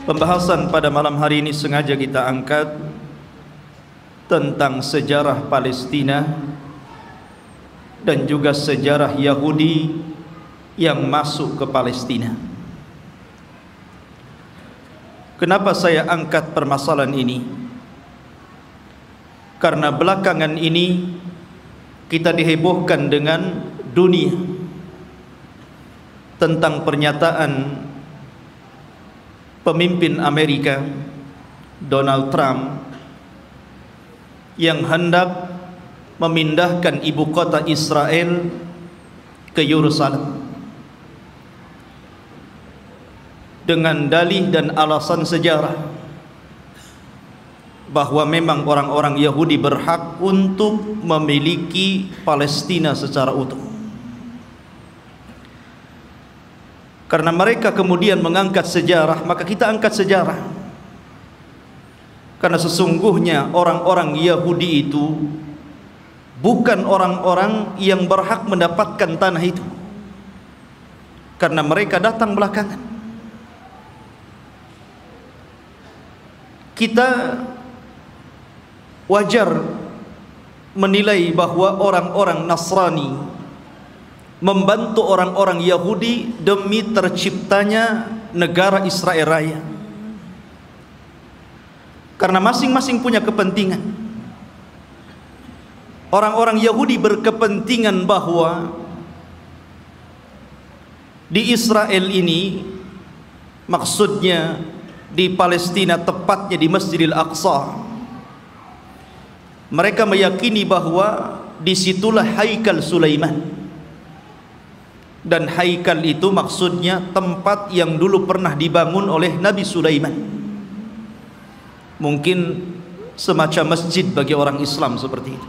Pembahasan pada malam hari ini sengaja kita angkat tentang sejarah Palestina dan juga sejarah Yahudi yang masuk ke Palestina. Kenapa saya angkat permasalahan ini? Karena belakangan ini kita dihebohkan dengan dunia tentang pernyataan pemimpin Amerika Donald Trump yang hendak memindahkan ibu kota Israel ke Yerusalem dengan dalih dan alasan sejarah bahwa memang orang-orang Yahudi berhak untuk memiliki Palestina secara utuh. Karena mereka kemudian mengangkat sejarah, maka kita angkat sejarah. Karena sesungguhnya orang-orang Yahudi itu bukan orang-orang yang berhak mendapatkan tanah itu, karena mereka datang belakangan. Kita wajar menilai bahwa orang-orang Nasrani membantu orang-orang Yahudi demi terciptanya negara Israel Raya, karena masing-masing punya kepentingan. Orang-orang Yahudi berkepentingan bahwa di Israel ini, maksudnya di Palestina, tepatnya di Masjidil Aqsa, mereka meyakini bahwa disitulah Haikal Sulaiman. Dan haikal itu maksudnya tempat yang dulu pernah dibangun oleh Nabi Sulaiman. Mungkin semacam masjid bagi orang Islam seperti itu.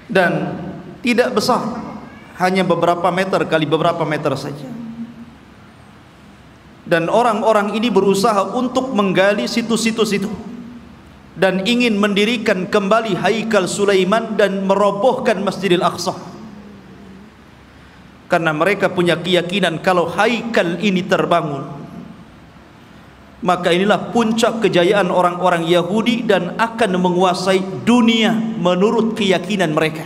Dan tidak besar, hanya beberapa meter kali beberapa meter saja. Dan orang-orang ini berusaha untuk menggali situs-situs itu dan ingin mendirikan kembali Haikal Sulaiman dan merobohkan Masjidil Aqsa. Karena mereka punya keyakinan kalau haikal ini terbangun, maka inilah puncak kejayaan orang-orang Yahudi dan akan menguasai dunia menurut keyakinan mereka.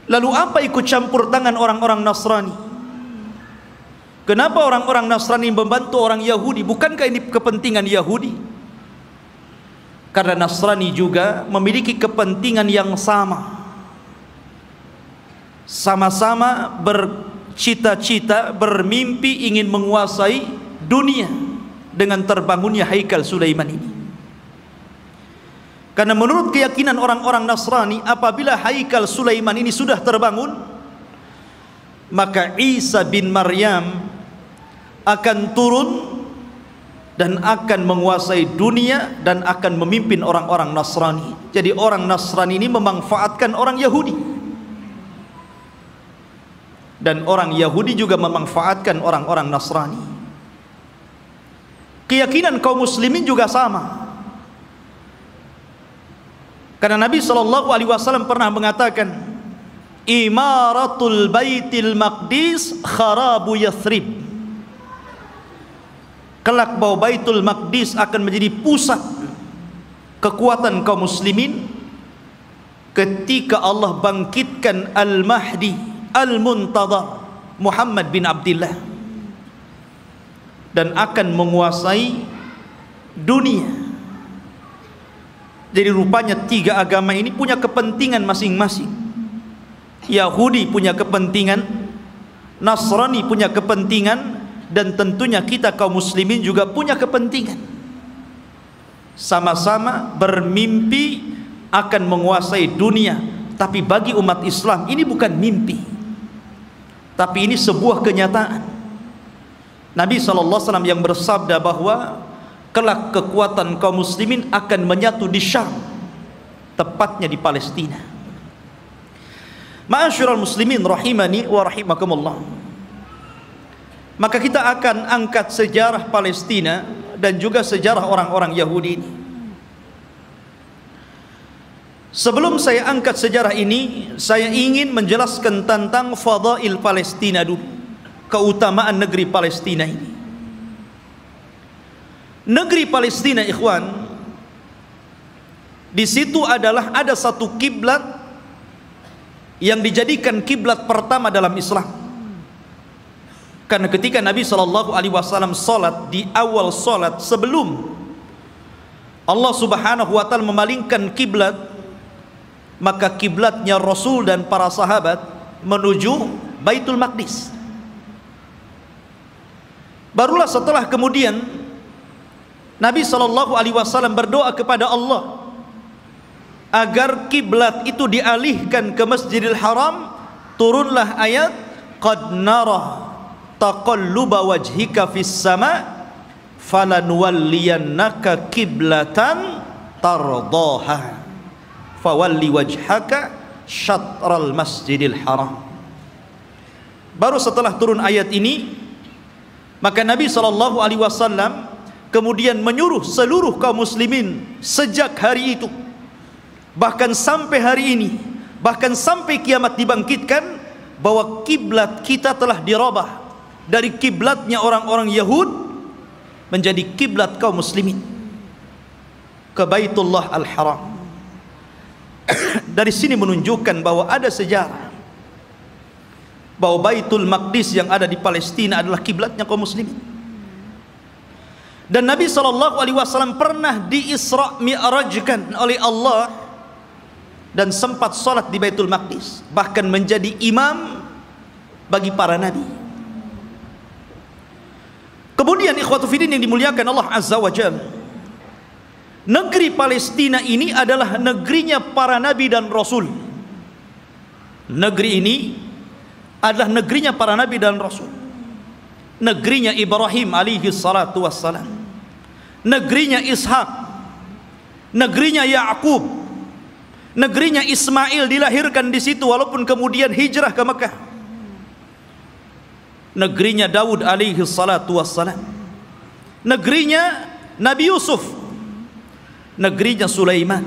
Lalu apa ikut campur tangan orang-orang Nasrani? Kenapa orang-orang Nasrani membantu orang Yahudi? Bukankah ini kepentingan Yahudi? Karena Nasrani juga memiliki kepentingan yang sama. Sama-sama bercita-cita, bermimpi ingin menguasai dunia dengan terbangunnya Haikal Sulaiman ini. Karena menurut keyakinan orang-orang Nasrani, apabila Haikal Sulaiman ini sudah terbangun, maka Isa bin Maryam akan turun dan akan menguasai dunia dan akan memimpin orang-orang Nasrani. Jadi orang Nasrani ini memanfaatkan orang Yahudi, dan orang Yahudi juga memanfaatkan orang-orang Nasrani. Keyakinan kaum muslimin juga sama. Karena Nabi SAW pernah mengatakan, Imaratul Baitil Maqdis kharabu Yathrib. Kelak bahwa Baitul Maqdis akan menjadi pusat kekuatan kaum muslimin ketika Allah bangkitkan Al-Mahdi Al-Muntadhar Muhammad bin Abdullah, dan akan menguasai dunia. Jadi rupanya tiga agama ini punya kepentingan masing-masing. Yahudi punya kepentingan, Nasrani punya kepentingan, dan tentunya kita kaum muslimin juga punya kepentingan. Sama-sama bermimpi akan menguasai dunia. Tapi bagi umat Islam ini bukan mimpi, tapi ini sebuah kenyataan. Nabi SAW yang bersabda bahwa kelak kekuatan kaum muslimin akan menyatu di Syam, tepatnya di Palestina. Ma'asyiral muslimin rahimani wa rahimakumullah. Maka kita akan angkat sejarah Palestina dan juga sejarah orang-orang Yahudi ini. Sebelum saya angkat sejarah ini, saya ingin menjelaskan tentang fadail Palestina dulu, keutamaan negeri Palestina ini. Negeri Palestina, ikhwan, di situ adalah ada satu kiblat yang dijadikan kiblat pertama dalam Islam. Karena ketika Nabi SAW salat, di awal salat sebelum Allah Subhanahu wa taala memalingkan kiblat, maka kiblatnya Rasul dan para sahabat menuju Baitul Maqdis. Barulah setelah kemudian Nabi SAW berdoa kepada Allah agar kiblat itu dialihkan ke Masjidil Haram. Turunlah ayat, qad nara taqalluba wajhika fis sama falanuwalliyannaka kiblatan tardaha fawalli wajhaka syatral Masjidil Haram. Baru setelah turun ayat ini, maka Nabi SAW kemudian menyuruh seluruh kaum muslimin sejak hari itu, bahkan sampai hari ini, bahkan sampai kiamat dibangkitkan, bahwa kiblat kita telah dirubah dari kiblatnya orang-orang Yahud menjadi kiblat kaum muslimin ke Baitullah Al-Haram. Dari sini menunjukkan bahwa ada sejarah bahwa Baitul Maqdis yang ada di Palestina adalah kiblatnya kaum muslimin. Dan Nabi SAW pernah di-Isra' Mi'rajkan oleh Allah dan sempat salat di Baitul Maqdis, bahkan menjadi imam bagi para nabi. Kemudian ikhwatu fiddin yang dimuliakan Allah Azza wa Jalla, negeri Palestina ini adalah negerinya para nabi dan rasul. Negeri ini adalah negerinya para nabi dan rasul. Negerinya Ibrahim alaihi salatu wassalam, negerinya Ishak, negerinya Ya'qub, negerinya Ismail dilahirkan di situ walaupun kemudian hijrah ke Mekah. Negerinya Daud alaihi salatu wassalam, negerinya Nabi Yusuf, negerinya Sulaiman,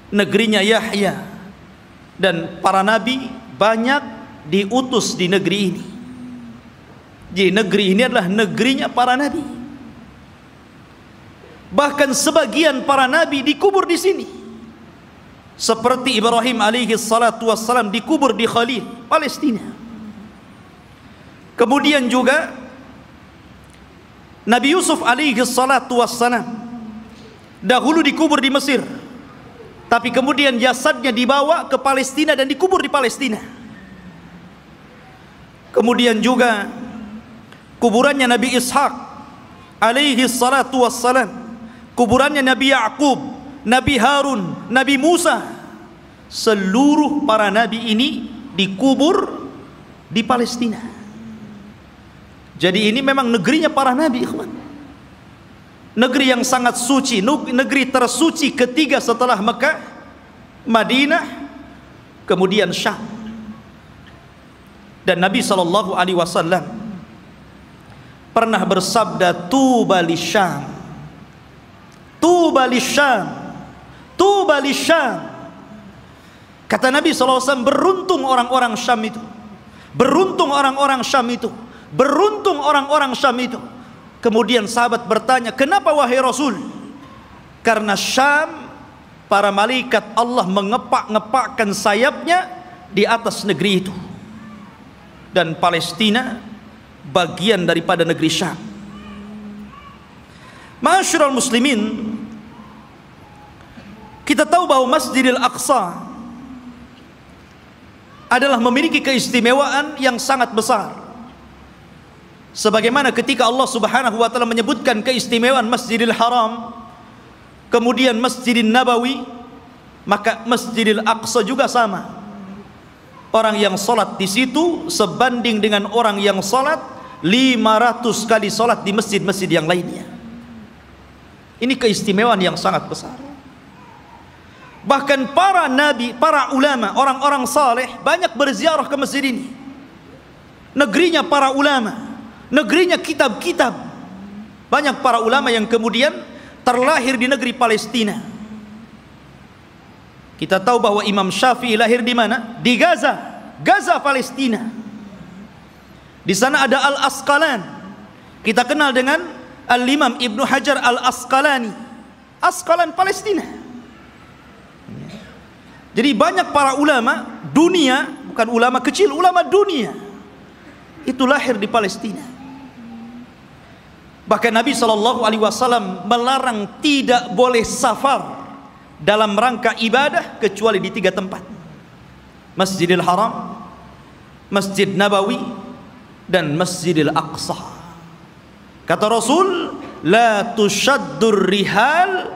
negerinya Yahya, dan para nabi banyak diutus di negeri ini. Jadi negeri ini adalah negerinya para nabi. Bahkan sebagian para nabi dikubur di sini, seperti Ibrahim alaihi salatu wassalam dikubur di Khalil, Palestina. Kemudian juga Nabi Yusuf alaihi salatu wassalam dahulu dikubur di Mesir, tapi kemudian jasadnya dibawa ke Palestina dan dikubur di Palestina. Kemudian juga kuburannya Nabi Ishak alaihi salatu wassalam, kuburannya Nabi Ya'qub, Nabi Harun, Nabi Musa, seluruh para nabi ini dikubur di Palestina. Jadi ini memang negerinya para nabi, ikhwan. Negeri yang sangat suci, negeri tersuci ketiga setelah Mekah, Madinah, kemudian Syam. Dan Nabi SAW pernah bersabda, tuba lisyam, tuba lisyam, tuba lisyam. Kata Nabi SAW, beruntung orang-orang Syam itu, beruntung orang-orang Syam itu, beruntung orang-orang Syam itu. Kemudian sahabat bertanya, kenapa wahai Rasul? Karena Syam, para malaikat Allah mengepak-ngepakkan sayapnya di atas negeri itu, dan Palestina bagian daripada negeri Syam. Ma'asyiral muslimin, kita tahu bahwa Masjidil Aqsa adalah memiliki keistimewaan yang sangat besar. Sebagaimana ketika Allah Subhanahu wa taala menyebutkan keistimewaan Masjidil Haram, kemudian Masjidin Nabawi, maka Masjidil Aqsa juga sama. Orang yang sholat di situ sebanding dengan orang yang sholat 500 kali sholat di masjid-masjid yang lainnya. Ini keistimewaan yang sangat besar. Bahkan para nabi, para ulama, orang-orang saleh banyak berziarah ke masjid ini. Negerinya para ulama, negerinya kitab-kitab. Banyak para ulama yang kemudian terlahir di negeri Palestina. Kita tahu bahwa Imam Syafi'i lahir di mana? Di Gaza, Gaza Palestina. Di sana ada Al-Asqalan. Kita kenal dengan Al-Imam Ibnu Hajar Al-Asqalani. Asqalan Palestina. Jadi banyak para ulama dunia, bukan ulama kecil, ulama dunia, itu lahir di Palestina. Bahkan Nabi SAW melarang tidak boleh safar dalam rangka ibadah kecuali di 3 tempat: Masjidil Haram, Masjid Nabawi, dan Masjidil Aqsa. Kata Rasul, la tushaddur rihal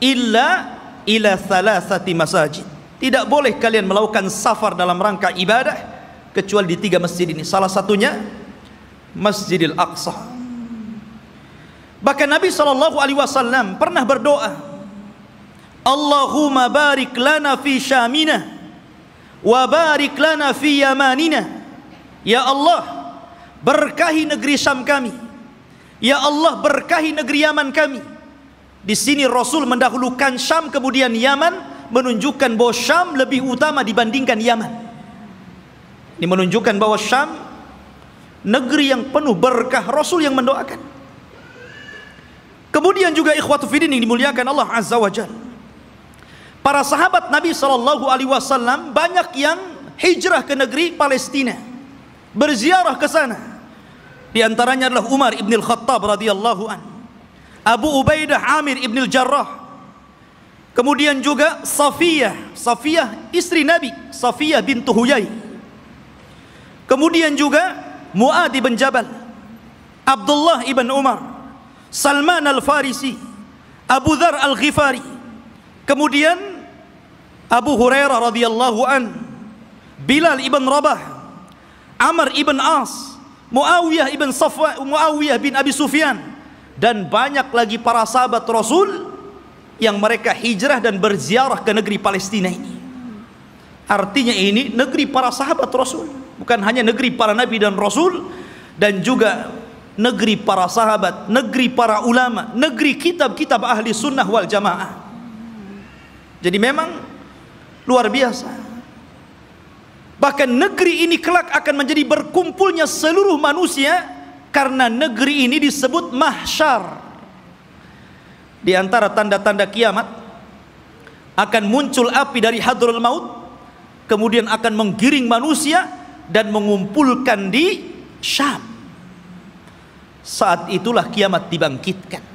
illa ila 3 masajid. Tidak boleh kalian melakukan safar dalam rangka ibadah kecuali di 3 masjid ini. Salah satunya Masjidil Aqsa. Bahkan Nabi SAW pernah berdoa, Allahumma barik lana fi syamina wa barik lana fi yamanina. Ya Allah, berkahi negeri Syam kami. Ya Allah, berkahi negeri Yaman kami. Di sini Rasul mendahulukan Syam kemudian Yaman, menunjukkan bahwa Syam lebih utama dibandingkan Yaman. Ini menunjukkan bahwa Syam negeri yang penuh berkah, Rasul yang mendoakan. Kemudian juga ikhwatu fiddin yang dimuliakan Allah Azza wa Jalla, para sahabat Nabi SAW banyak yang hijrah ke negeri Palestina, berziarah ke sana. Di antaranya adalah Umar ibn al-Khattab radhiyallahu an, Abu Ubaidah Amir ibn al-Jarrah, kemudian juga Safiyah istri Nabi, Safiyah bintu Huyai, kemudian juga Mu'adh ibn Jabal, Abdullah ibn Umar, Salman al-Farisi, Abu Dhar al-Ghifari, kemudian Abu Hurairah radhiyallahu an, Bilal ibn Rabah, Amr ibn As, Muawiyah ibn Safwan, Muawiyah bin Abi Sufyan, dan banyak lagi para sahabat Rasul yang mereka hijrah dan berziarah ke negeri Palestina ini. Artinya ini negeri para sahabat Rasul, bukan hanya negeri para nabi dan rasul, dan juga negeri para sahabat, negeri para ulama, negeri kitab-kitab ahli sunnah wal jamaah. Jadi memang luar biasa. Bahkan negeri ini kelak akan menjadi berkumpulnya seluruh manusia, karena negeri ini disebut mahsyar. Di antara tanda-tanda kiamat, akan muncul api dari Hadrul Maut, kemudian akan menggiring manusia dan mengumpulkan di Syam. Saat itulah kiamat dibangkitkan.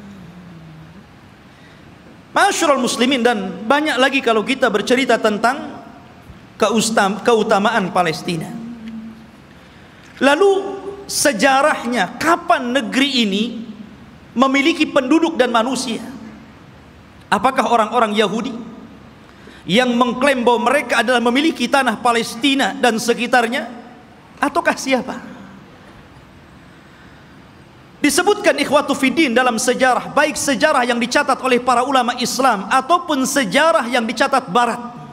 Masyarul muslimin, dan banyak lagi kalau kita bercerita tentang keutamaan Palestina. Lalu sejarahnya, kapan negeri ini memiliki penduduk dan manusia? Apakah orang-orang Yahudi yang mengklaim bahwa mereka adalah memiliki tanah Palestina dan sekitarnya, ataukah siapa? Disebutkan ikhwatu fiddin dalam sejarah, baik sejarah yang dicatat oleh para ulama Islam ataupun sejarah yang dicatat Barat.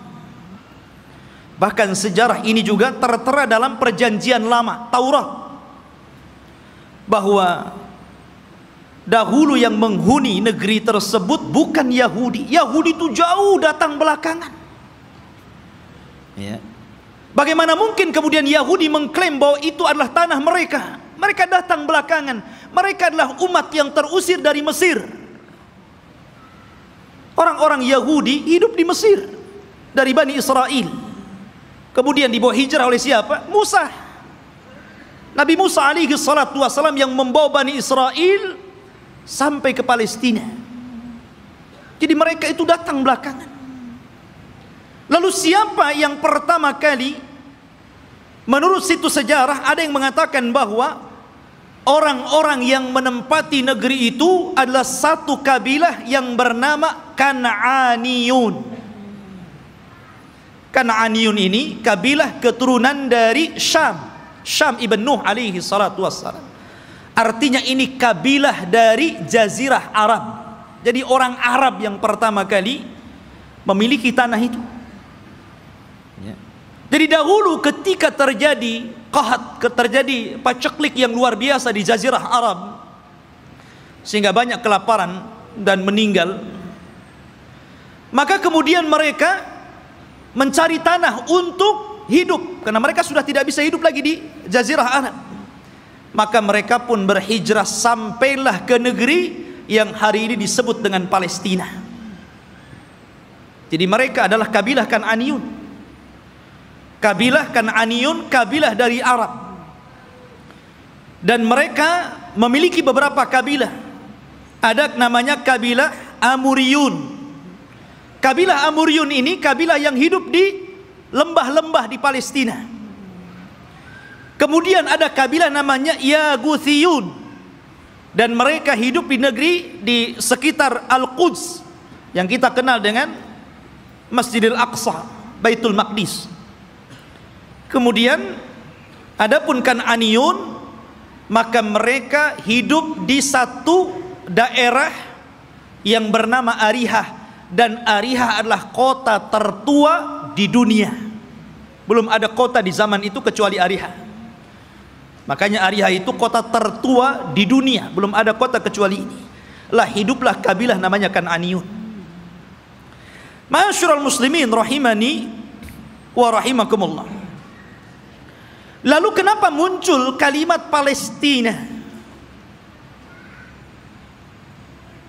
Bahkan sejarah ini juga tertera dalam perjanjian lama, Taurat, bahwa dahulu yang menghuni negeri tersebut bukan Yahudi. Yahudi itu jauh datang belakangan. Ya. Bagaimana mungkin kemudian Yahudi mengklaim bahwa itu adalah tanah mereka? Mereka datang belakangan. Mereka adalah umat yang terusir dari Mesir. Orang-orang Yahudi hidup di Mesir dari Bani Israel. Kemudian dibawa hijrah oleh siapa? Musa. Nabi Musa alaihi salatu wassalam yang membawa Bani Israel sampai ke Palestina. Jadi mereka itu datang belakangan. Lalu siapa yang pertama kali? Menurut situs sejarah ada yang mengatakan bahwa orang-orang yang menempati negeri itu adalah satu kabilah yang bernama Kan'aniyun. Kan'aniyun ini kabilah keturunan dari Syam. Syam ibn Nuh alaihi salatu wassalam. Artinya ini kabilah dari Jazirah Arab. Jadi orang Arab yang pertama kali memiliki tanah itu. Ya. Jadi dahulu ketika terjadi qahat, terjadi paceklik yang luar biasa di Jazirah Arab, sehingga banyak kelaparan dan meninggal, maka kemudian mereka mencari tanah untuk hidup, karena mereka sudah tidak bisa hidup lagi di Jazirah Arab. Maka mereka pun berhijrah sampailah ke negeri yang hari ini disebut dengan Palestina. Jadi mereka adalah kabilah Kan'aniyun. Kabilah Kan'aniyun, kabilah dari Arab. Dan mereka memiliki beberapa kabilah. Ada namanya kabilah Amuriyun. Kabilah Amuriyun ini kabilah yang hidup di lembah-lembah di Palestina. Kemudian ada kabilah namanya Yaguthiyun, dan mereka hidup di negeri di sekitar Al-Quds yang kita kenal dengan Masjidil Aqsa, Baitul Maqdis. Kemudian adapun Kan'aniyun, maka mereka hidup di satu daerah yang bernama Arihah. Dan Arihah adalah kota tertua di dunia. Belum ada kota di zaman itu kecuali Arihah. Makanya Arihah itu kota tertua di dunia. Belum ada kota kecuali ini. Lah hiduplah kabilah namanya Kan'aniyun. Ma'asyiral muslimin rahimani wa rahimakumullah. Lalu kenapa muncul kalimat Palestina?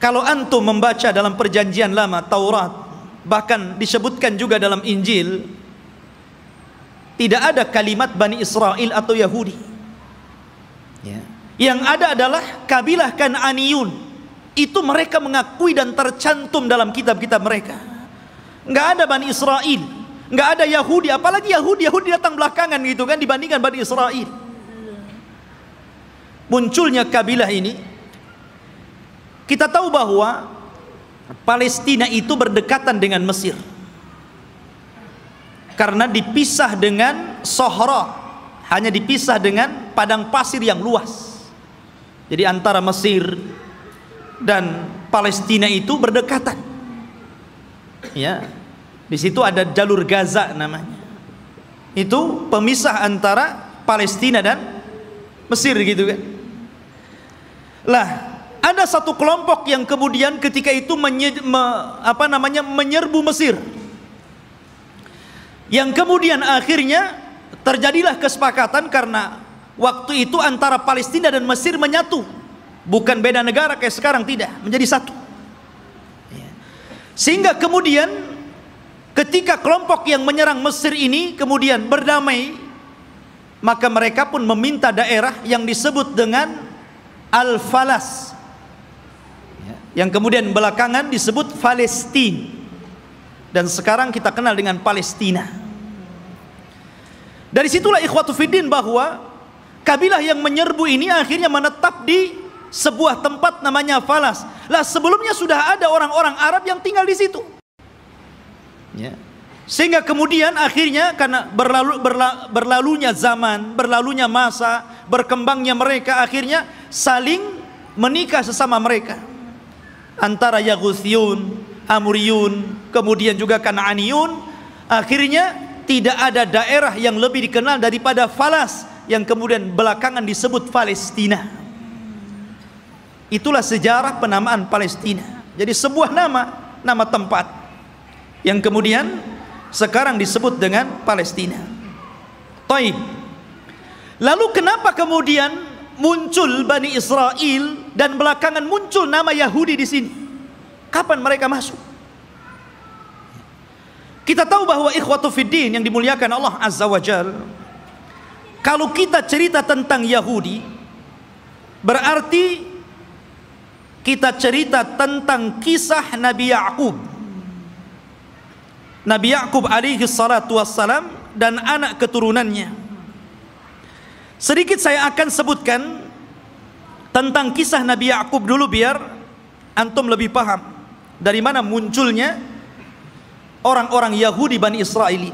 Kalau antum membaca dalam perjanjian lama Taurat, bahkan disebutkan juga dalam Injil, tidak ada kalimat Bani Israel atau Yahudi. Ya. Yang ada adalah kabilah Kan'aniyun. Itu mereka mengakui dan tercantum dalam kitab-kitab mereka. Nggak ada Bani Israel, nggak ada Yahudi, apalagi Yahudi datang belakangan gitu kan dibandingkan Bani Israel. Munculnya kabilah ini, kita tahu bahwa Palestina itu berdekatan dengan Mesir, karena dipisah dengan Sohra, hanya dipisah dengan padang pasir yang luas. Jadi antara Mesir dan Palestina itu berdekatan. Ya, di situ ada jalur Gaza namanya. Itu pemisah antara Palestina dan Mesir gitu kan. Lah, ada satu kelompok yang kemudian ketika itu menyerbu Mesir, yang kemudian akhirnya terjadilah kesepakatan karena waktu itu antara Palestina dan Mesir menyatu, bukan beda negara kayak sekarang, tidak, menjadi satu. Sehingga kemudian ketika kelompok yang menyerang Mesir ini kemudian berdamai, maka mereka pun meminta daerah yang disebut dengan Al-Falas, yang kemudian belakangan disebut Palestina, dan sekarang kita kenal dengan Palestina. Dari situlah ikhwatu fiddin bahwa kabilah yang menyerbu ini akhirnya menetap di sebuah tempat namanya Falas. Lah sebelumnya sudah ada orang-orang Arab yang tinggal di situ. Ya. Sehingga kemudian akhirnya karena berlalunya zaman, berlalunya masa, berkembangnya mereka, akhirnya saling menikah sesama mereka. Antara Yaguthiyun, Amuriyun, kemudian juga Kan'aniyun, akhirnya tidak ada daerah yang lebih dikenal daripada Falas, yang kemudian belakangan disebut Palestina. Itulah sejarah penamaan Palestina. Jadi sebuah nama tempat yang kemudian sekarang disebut dengan Palestina. Taib. Lalu kenapa kemudian muncul Bani Israel dan belakangan muncul nama Yahudi di sini? Kapan mereka masuk? Kita tahu bahwa ikhwatu fiddin yang dimuliakan Allah Azza wa Jal, kalau kita cerita tentang Yahudi, berarti kita cerita tentang kisah Nabi Ya'qub. Nabi Ya'qub alaihi salatu wassalam dan anak keturunannya. Sedikit saya akan sebutkan tentang kisah Nabi Ya'qub dulu biar antum lebih paham dari mana munculnya orang-orang Yahudi Bani Israel ini.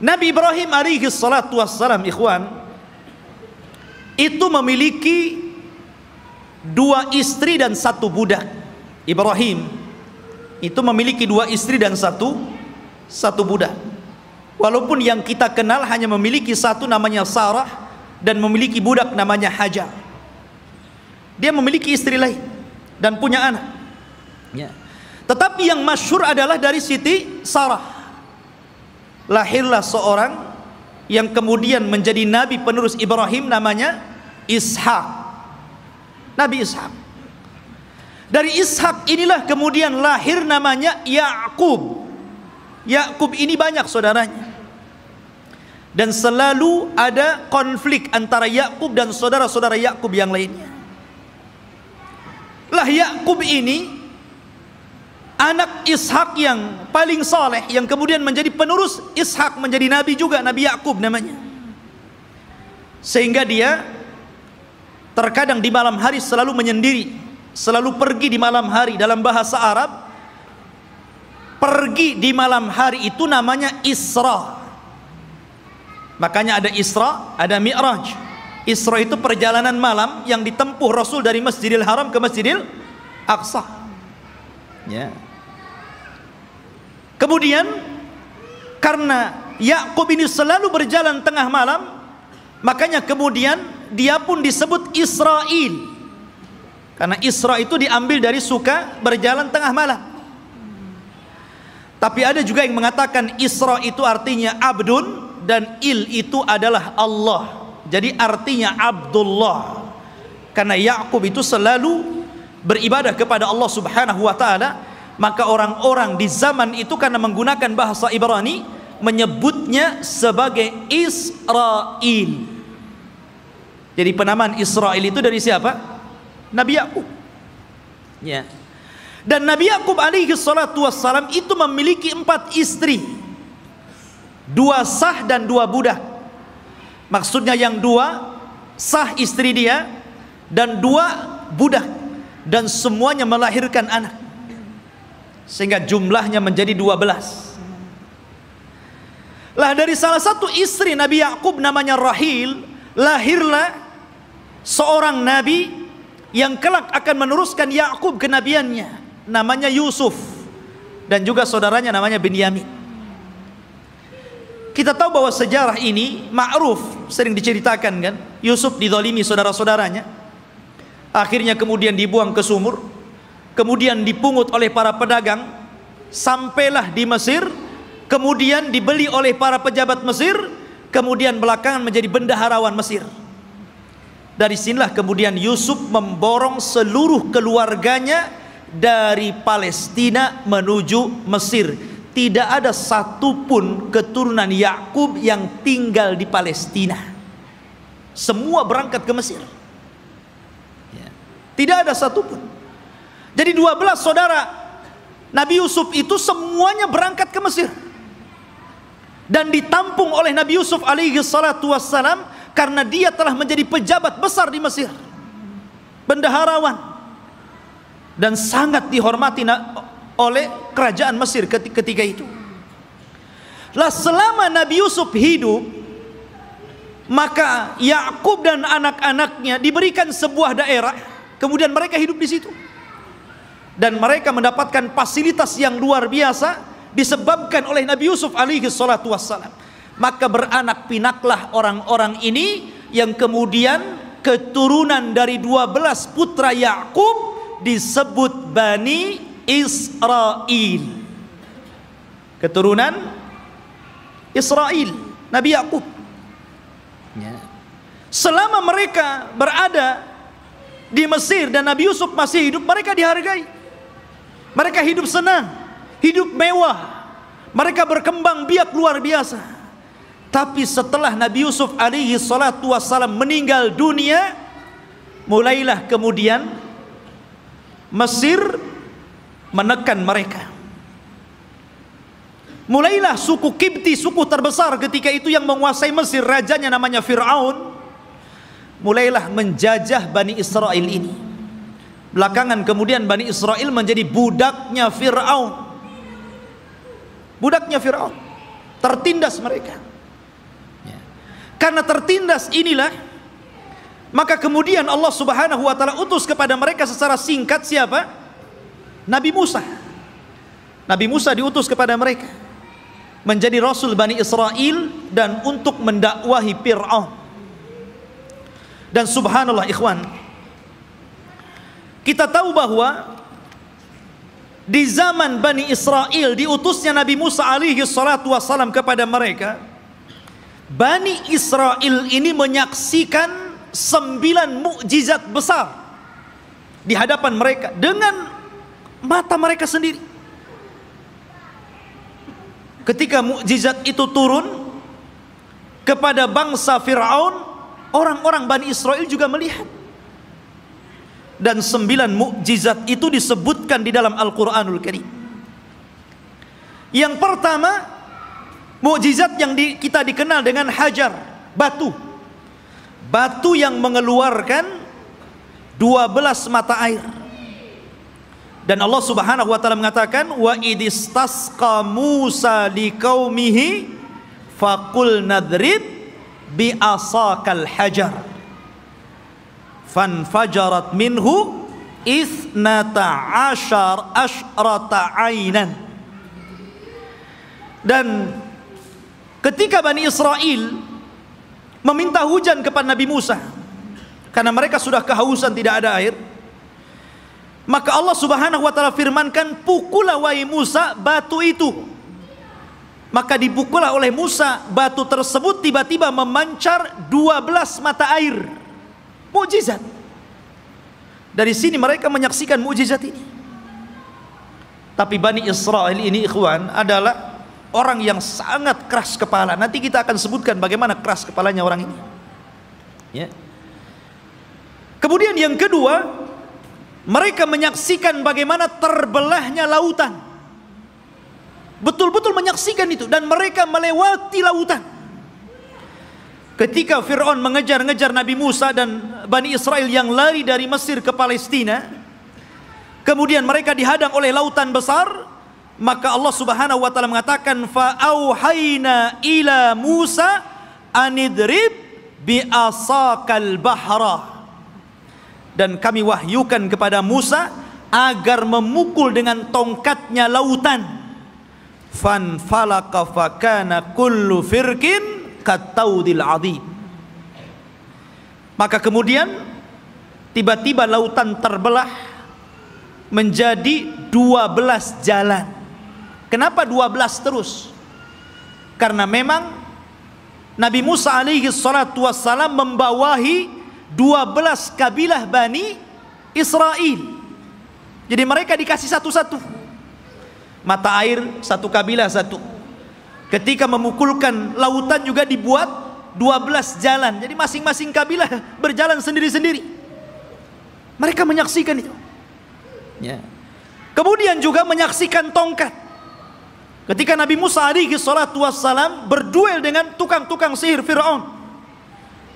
Nabi Ibrahim alaihi salatu wassalam, ikhwan, itu memiliki 2 istri dan 1 budak. Ibrahim itu memiliki 2 istri dan 1 budak. Walaupun yang kita kenal hanya memiliki 1 namanya Sarah dan memiliki budak namanya Hajar. Dia memiliki istri lain dan punya anak. Ya. Tetapi yang masyhur adalah dari Siti Sarah. Lahirlah seorang yang kemudian menjadi nabi penerus Ibrahim, namanya Ishak. Nabi Ishak. Dari Ishak inilah kemudian lahir namanya Yakub. Yakub ini banyak saudaranya. Dan selalu ada konflik antara Yakub dan saudara-saudara Yakub yang lainnya. Lah Yakub ini anak Ishak yang paling saleh, yang kemudian menjadi penerus Ishak, menjadi nabi juga, Nabi Yakub namanya. Sehingga dia terkadang di malam hari selalu menyendiri, selalu pergi di malam hari. Dalam bahasa Arab, pergi di malam hari itu namanya Isra. Makanya ada Isra, ada Mi'raj. Isra itu perjalanan malam yang ditempuh Rasul dari Masjidil Haram ke Masjidil Aqsa. Ya. Kemudian karena Yakub ini selalu berjalan tengah malam, makanya kemudian dia pun disebut Israil. Karena Isra itu diambil dari suka berjalan tengah malam. Tapi ada juga yang mengatakan Isra itu artinya abdun dan il itu adalah Allah. Jadi artinya Abdullah. Karena Yakub itu selalu beribadah kepada Allah Subhanahu wa taala, maka orang-orang di zaman itu karena menggunakan bahasa Ibrani menyebutnya sebagai Israil. Jadi penamaan Israil itu dari siapa? Nabi Yakub. Ya. Dan Nabi Yakub alaihi salatu wassalam itu memiliki 4 istri, 2 sah dan 2 budak. Maksudnya yang 2 sah istri dia dan 2 budak, dan semuanya melahirkan anak, sehingga jumlahnya menjadi 12. Lah dari salah satu istri Nabi Yakub namanya Rahil, lahirlah seorang nabi yang kelak akan meneruskan Yakub kenabiannya, namanya Yusuf, dan juga saudaranya namanya Binyamin. Kita tahu bahwa sejarah ini ma'ruf, sering diceritakan kan. Yusuf dizalimi saudara-saudaranya, akhirnya kemudian dibuang ke sumur, kemudian dipungut oleh para pedagang, sampailah di Mesir, kemudian dibeli oleh para pejabat Mesir, kemudian belakangan menjadi bendaharawan Mesir. Dari sinilah kemudian Yusuf memborong seluruh keluarganya dari Palestina menuju Mesir. Tidak ada satupun keturunan Yakub yang tinggal di Palestina. Semua berangkat ke Mesir. Ya. Tidak ada satupun. Jadi 12 saudara Nabi Yusuf itu semuanya berangkat ke Mesir, dan ditampung oleh Nabi Yusuf alaihi salatu wassalam karena dia telah menjadi pejabat besar di Mesir, bendaharawan, dan sangat dihormati oleh kerajaan Mesir ketika itu. Lah selama Nabi Yusuf hidup, maka Yakub dan anak-anaknya diberikan sebuah daerah, kemudian mereka hidup di situ, dan mereka mendapatkan fasilitas yang luar biasa disebabkan oleh Nabi Yusuf alaihi salatu wassalam. Maka beranak pinaklah orang-orang ini yang kemudian keturunan dari 12 putra Yakub disebut Bani Israil. Keturunan Israil, Nabi Yakub. Ya. Selama mereka berada di Mesir dan Nabi Yusuf masih hidup, mereka dihargai. Mereka hidup senang, hidup mewah, mereka berkembang biak luar biasa. Tapi setelah Nabi Yusuf alaihi salatu wassalam meninggal dunia, mulailah kemudian Mesir menekan mereka. Mulailah suku Kipti, suku terbesar ketika itu yang menguasai Mesir, rajanya namanya Fir'aun, mulailah menjajah Bani Israel ini. Belakangan kemudian Bani Israel menjadi budaknya Fir'aun. Budaknya Fir'aun, tertindas mereka. Karena tertindas inilah, maka kemudian Allah Subhanahu wa taala utus kepada mereka secara singkat siapa? Nabi Musa. Nabi Musa diutus kepada mereka menjadi rasul Bani Israel dan untuk mendakwahi Fir'aun. Dan subhanallah ikhwan, kita tahu bahwa di zaman Bani Israel diutusnya Nabi Musa alaihi salatu wassalam kepada mereka, Bani Israel ini menyaksikan 9 mukjizat besar di hadapan mereka dengan mata mereka sendiri. Ketika mukjizat itu turun kepada bangsa Fir'aun, orang-orang Bani Israel juga melihat. Dan 9 mukjizat itu disebutkan di dalam Al-Quranul Karim. Yang pertama, mukjizat yang kita dikenal dengan hajar, batu. Batu yang mengeluarkan 12 mata air. Dan Allah Subhanahu wa taala mengatakan, wa idistasqa Musa liqaumihi faqul nadrib bi asakal hajar fanfajarat minhu ithnata asyrata ainan. Dan ketika Bani Israel meminta hujan kepada Nabi Musa karena mereka sudah kehausan, tidak ada air, maka Allah Subhanahu wa taala firmankan, pukullah wahai Musa batu itu. Maka dipukullah oleh Musa batu tersebut, tiba-tiba memancar 12 mata air. Mukjizat. Dari sini mereka menyaksikan mukjizat ini. Tapi Bani Israel ini ikhwan adalah orang yang sangat keras kepala. Nanti kita akan sebutkan bagaimana keras kepalanya orang ini. Ya. Kemudian yang kedua, mereka menyaksikan bagaimana terbelahnya lautan. Betul-betul menyaksikan itu. Dan mereka melewati lautan. Ketika Fir'aun mengejar-ngejar Nabi Musa dan Bani Israel yang lari dari Mesir ke Palestina, kemudian mereka dihadang oleh lautan besar, maka Allah Subhanahu wa taala mengatakan, fa'auhayna ila Musa anidrib bi asakal bahra. Dan kami wahyukan kepada Musa agar memukul dengan tongkatnya lautan. Fanfalaka fakana kullu firqin kataudil adhim. Maka kemudian tiba-tiba lautan terbelah menjadi 12 jalan. Kenapa 12 terus? Karena memang Nabi Musa alaihi salatu wassalam membawahi 12 kabilah Bani Israel. Jadi mereka dikasih satu-satu. Mata air satu kabilah satu. Ketika memukulkan lautan juga dibuat 12 jalan. Jadi masing-masing kabilah berjalan sendiri-sendiri. Mereka menyaksikan itu. Ya. Kemudian juga menyaksikan tongkat. Ketika Nabi Musa alaihi salatu wassalam berduel dengan tukang-tukang sihir Fir'aun,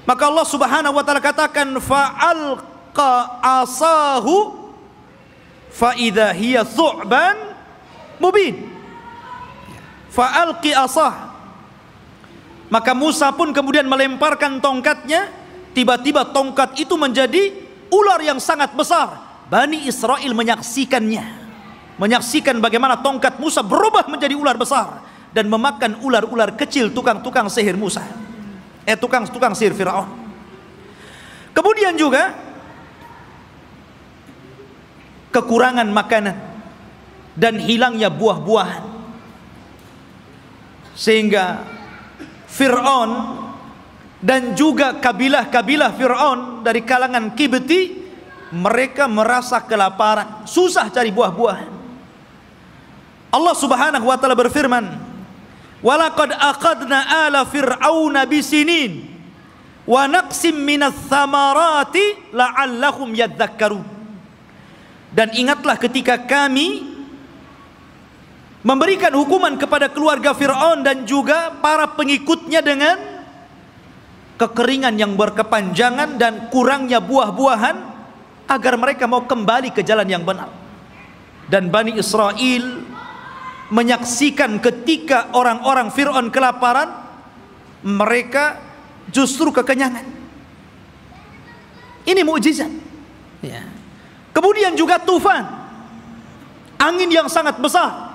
maka Allah Subhanahu wa taala katakan, fa'alqa asahu fa idza hiya thu'ban mubin. Fa'alqi asah. Maka Musa pun kemudian melemparkan tongkatnya, tiba-tiba tongkat itu menjadi ular yang sangat besar. Bani Israel menyaksikannya. Menyaksikan bagaimana tongkat Musa berubah menjadi ular besar dan memakan ular-ular kecil tukang-tukang sihir Musa. Tukang-tukang sihir Fir'aun. Kemudian juga kekurangan makanan dan hilangnya buah-buahan, sehingga Fir'aun dan juga kabilah-kabilah Fir'aun dari kalangan Kibti, mereka merasa kelaparan, susah cari buah-buahan. Allah Subhanahu wa taala berfirman, walaqad aqadna ala fir'auna bisinin wa naqsim minas thamarati la'allahum yadzakkarun. Dan ingatlah ketika kami memberikan hukuman kepada keluarga Fir'aun dan juga para pengikutnya dengan kekeringan yang berkepanjangan dan kurangnya buah-buahan, agar mereka mau kembali ke jalan yang benar. Dan Bani Israel menyaksikan ketika orang-orang Fir'aun kelaparan, mereka justru kekenyangan. Ini mukjizat. Ya. Kemudian juga tufan, angin yang sangat besar,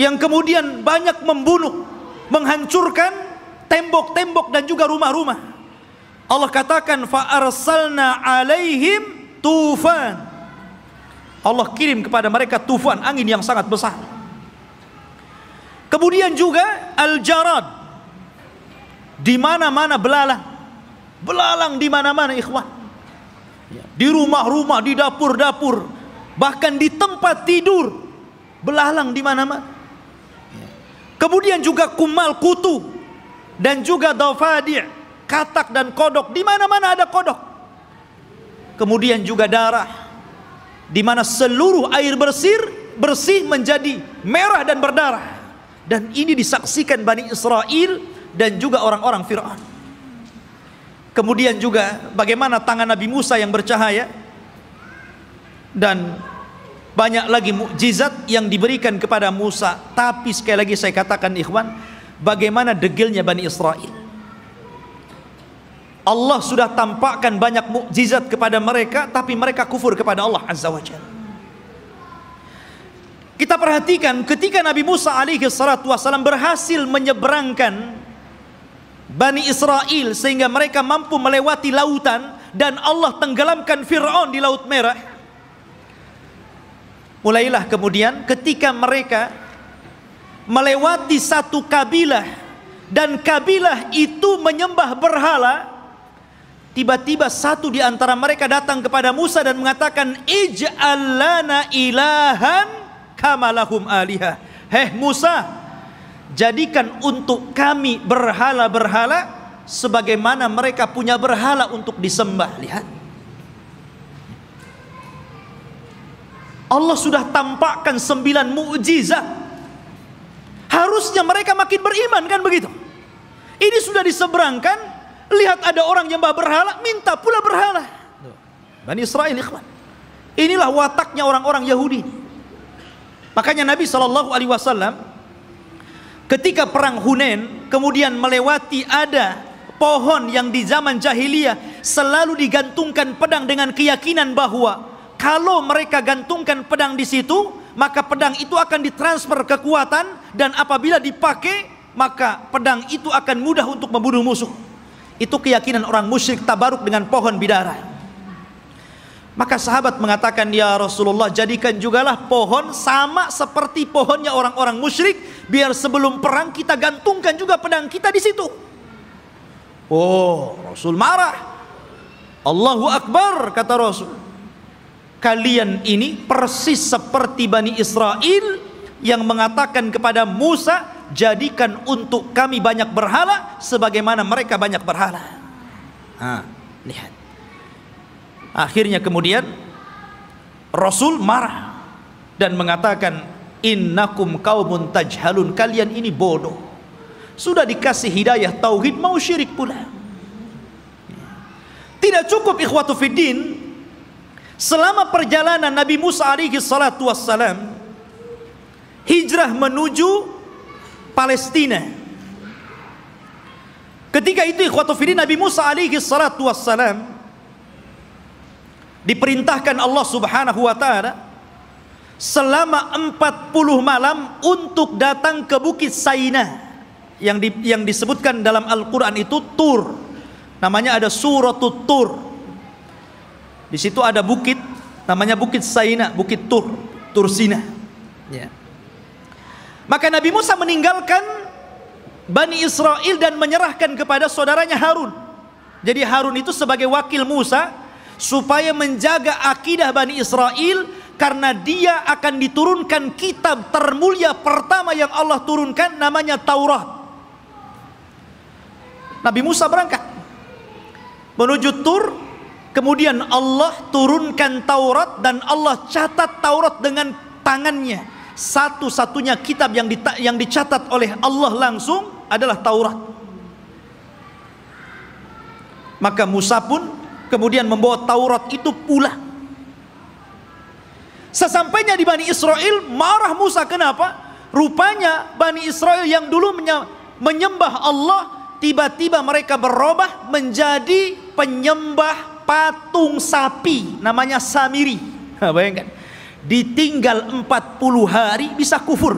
yang kemudian banyak membunuh, menghancurkan tembok-tembok dan juga rumah-rumah. Allah katakan fa arsalna alaihim tufan. Allah kirim kepada mereka tufan, angin yang sangat besar. Kemudian juga al-jarad, di mana-mana belalang. Belalang di mana-mana, ikhwan. Di rumah-rumah, di dapur-dapur, bahkan di tempat tidur, belalang di mana-mana. Kemudian juga kumal, kutu, dan juga dafadi', katak dan kodok, di mana-mana ada kodok. Kemudian juga darah, di mana seluruh air bersih menjadi merah dan berdarah. Dan ini disaksikan Bani Israel dan juga orang-orang Fir'aun. Kemudian juga bagaimana tangan Nabi Musa yang bercahaya, dan banyak lagi mukjizat yang diberikan kepada Musa. Tapi sekali lagi saya katakan ikhwan, bagaimana degilnya Bani Israel. Allah sudah tampakkan banyak mukjizat kepada mereka, tapi mereka kufur kepada Allah Azza wa Jalla. Kita perhatikan ketika Nabi Musa alaihi salatu wasallam berhasil menyeberangkan Bani Israel sehingga mereka mampu melewati lautan, dan Allah tenggelamkan Fir'aun di Laut Merah. Mulailah kemudian ketika mereka melewati satu kabilah, dan kabilah itu menyembah berhala, tiba-tiba satu di antara mereka datang kepada Musa dan mengatakan, ij'al lana ilahan kama lahum alihah. Heh Musa, jadikan untuk kami berhala-berhala sebagaimana mereka punya berhala untuk disembah. Lihat, Allah sudah tampakkan 9 mukjizat. Harusnya mereka makin beriman, kan begitu? Ini sudah diseberangkan, lihat ada orang nyembah berhala, minta pula berhala. Bani Israel, ikhwan. Inilah wataknya orang-orang Yahudi. Makanya Nabi SAW ketika perang Hunain kemudian melewati ada pohon yang di zaman jahiliyah selalu digantungkan pedang dengan keyakinan bahwa kalau mereka gantungkan pedang di situ, maka pedang itu akan ditransfer kekuatan, dan apabila dipakai maka pedang itu akan mudah untuk membunuh musuh. Itu keyakinan orang musyrik tabaruk dengan pohon bidara. Maka sahabat mengatakan, ya Rasulullah, jadikan jugalah pohon sama seperti pohonnya orang-orang musyrik, biar sebelum perang kita gantungkan juga pedang kita di situ. Oh, Rasul marah. Allahu Akbar, kata Rasul. Kalian ini persis seperti Bani Israel yang mengatakan kepada Musa, jadikan untuk kami banyak berhala sebagaimana mereka banyak berhala. Lihat. Akhirnya kemudian Rasul marah dan mengatakan, innakum qaumun tajhalun, kalian ini bodoh. Sudah dikasih hidayah tauhid mau syirik pula. Tidak cukup ikhwatu fiddin, selama perjalanan Nabi Musa alaihi salatu wassalam hijrah menuju Palestina. Ketika itu ikhwatu fiddin, Nabi Musa alaihi salatu wassalam diperintahkan Allah Subhanahu wa ta'ala selama 40 malam untuk datang ke Bukit Saina yang disebutkan dalam Al-Quran itu Tur. Namanya ada Suratul Tur. Di situ ada bukit namanya Bukit Saina, Bukit Tur, Tur Sina. Ya. Maka Nabi Musa meninggalkan Bani Israel dan menyerahkan kepada saudaranya Harun. Jadi Harun itu sebagai wakil Musa supaya menjaga akidah Bani Israel, karena dia akan diturunkan kitab termulia pertama yang Allah turunkan, namanya Taurat. Nabi Musa berangkat menuju Tur, kemudian Allah turunkan Taurat, dan Allah catat Taurat dengan tangannya. Satu-satunya kitab yang dicatat oleh Allah langsung adalah Taurat. Maka Musa pun kemudian membawa Taurat itu pulang. Sesampainya di Bani Israel, marah Musa. Kenapa? Rupanya Bani Israel yang dulu menyembah Allah tiba-tiba mereka berubah menjadi penyembah patung sapi namanya Samiri. Bayangkan, ditinggal 40 hari bisa kufur.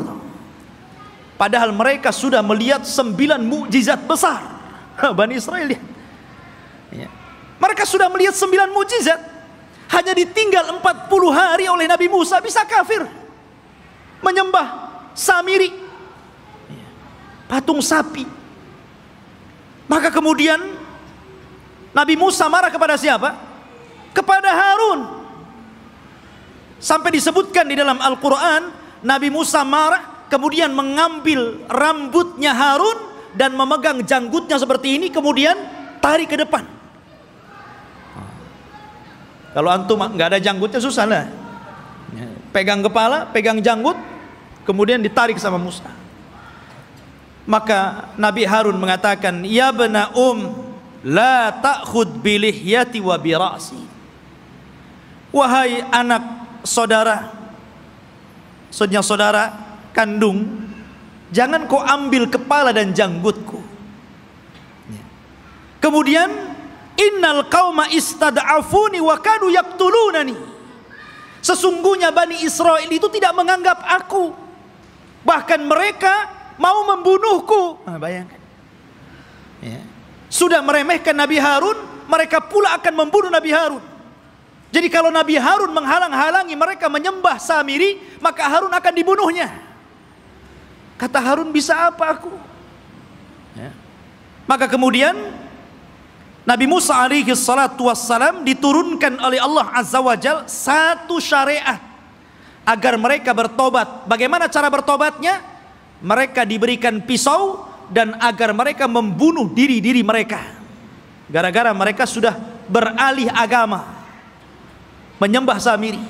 Padahal mereka sudah melihat 9 mukjizat besar. Bani Israel lihat. Ya. Mereka sudah melihat 9 mukjizat, hanya ditinggal 40 hari oleh Nabi Musa bisa kafir. Menyembah Samiri, patung sapi. Maka kemudian Nabi Musa marah kepada siapa? Kepada Harun. Sampai disebutkan di dalam Al-Quran, Nabi Musa marah, kemudian mengambil rambutnya Harun dan memegang janggutnya seperti ini, kemudian tarik ke depan. Kalau antum nggak ada janggutnya susah lah. Pegang kepala, pegang janggut, kemudian ditarik sama Musa. Maka Nabi Harun mengatakan, ya bana la ta'khud bilihyati wa birasi. Wahai anak saudara, maksudnya saudara kandung, jangan kau ambil kepala dan janggutku. Kemudian, innal qauma istad'afuni wa kadu yaqtulunani. Sesungguhnya Bani Israel itu tidak menganggap aku, bahkan mereka mau membunuhku. Bayangkan, ya. Sudah meremehkan Nabi Harun, mereka pula akan membunuh Nabi Harun. Jadi kalau Nabi Harun menghalang-halangi mereka menyembah Samiri, maka Harun akan dibunuhnya. Kata Harun, bisa apa aku? Ya. Maka kemudian Nabi Musa alaihi salatu wassalam diturunkan oleh Allah Azza wa Jal satu syariat agar mereka bertobat. Bagaimana cara bertobatnya? Mereka diberikan pisau dan agar mereka membunuh diri-diri mereka. Gara-gara mereka sudah beralih agama, menyembah Samiri.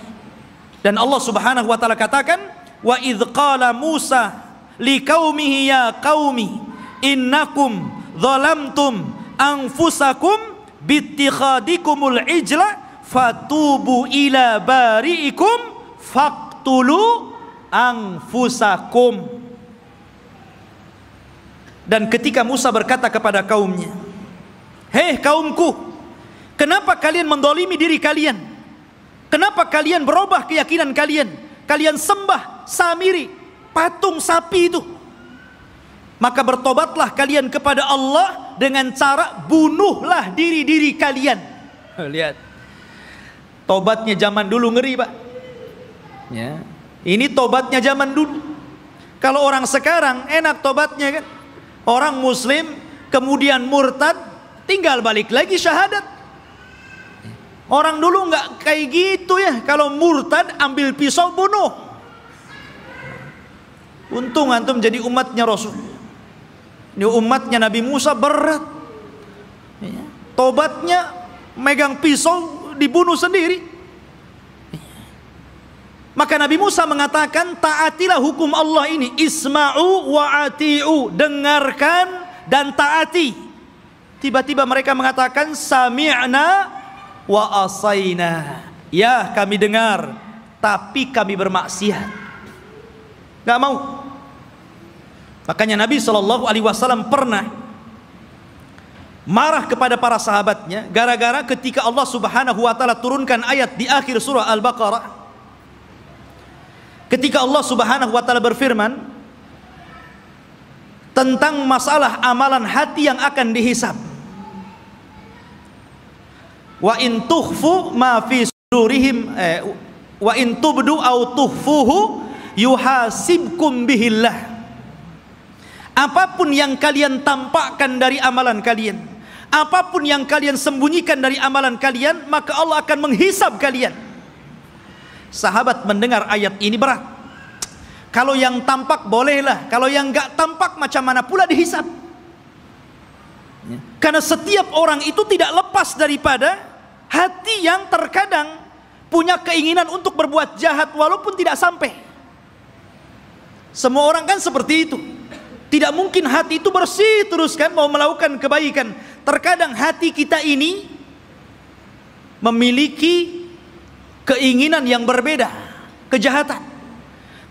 Dan Allah Subhanahu wa taala katakan, wa idz qala Musa liqaumihi ya qaumi innakum zalamtum anfusakum bittikhadikumul ijla fatubu ila bari'ikum faqtulu anfusakum. Dan ketika Musa berkata kepada kaumnya, hei kaumku, kenapa kalian mendolimi diri kalian? Kenapa kalian berubah keyakinan kalian? Kalian sembah Samiri, patung sapi itu. Maka bertobatlah kalian kepada Allah dengan cara bunuhlah diri-diri kalian. Lihat, tobatnya zaman dulu ngeri, Pak. Ya, ini tobatnya zaman dulu. Kalau orang sekarang enak tobatnya kan. Orang muslim kemudian murtad, tinggal balik lagi syahadat. Orang dulu nggak kayak gitu ya. Kalau murtad ambil pisau bunuh. Untung antum jadi umatnya Rasul. Ini umatnya Nabi Musa berat. Tobatnya megang pisau dibunuh sendiri. Maka Nabi Musa mengatakan, taatilah hukum Allah ini, isma'u wa ati'u, dengarkan dan taati. Tiba-tiba mereka mengatakan, sami'na wa asaina. Ya, kami dengar, tapi kami bermaksiat. Gak mau. Makanya Nabi SAW pernah marah kepada para sahabatnya gara-gara ketika Allah Subhanahu wa taala turunkan ayat di akhir surah Al-Baqarah. Ketika Allah Subhanahu wa taala berfirman tentang masalah amalan hati yang akan dihisab. Wa in tukhfu ma fi sudurihim wa in tubdu aw tukhfuhu yuhasibkum bihillah. Apapun yang kalian tampakkan dari amalan kalian, apapun yang kalian sembunyikan dari amalan kalian, maka Allah akan menghisab kalian. Sahabat mendengar ayat ini berat. Kalau yang tampak bolehlah, kalau yang enggak tampak macam mana pula dihisab. Karena setiap orang itu tidak lepas daripada hati yang terkadang punya keinginan untuk berbuat jahat walaupun tidak sampai. Semua orang kan seperti itu. Tidak mungkin hati itu bersih terus kan mau melakukan kebaikan. Terkadang hati kita ini memiliki keinginan yang berbeda, kejahatan.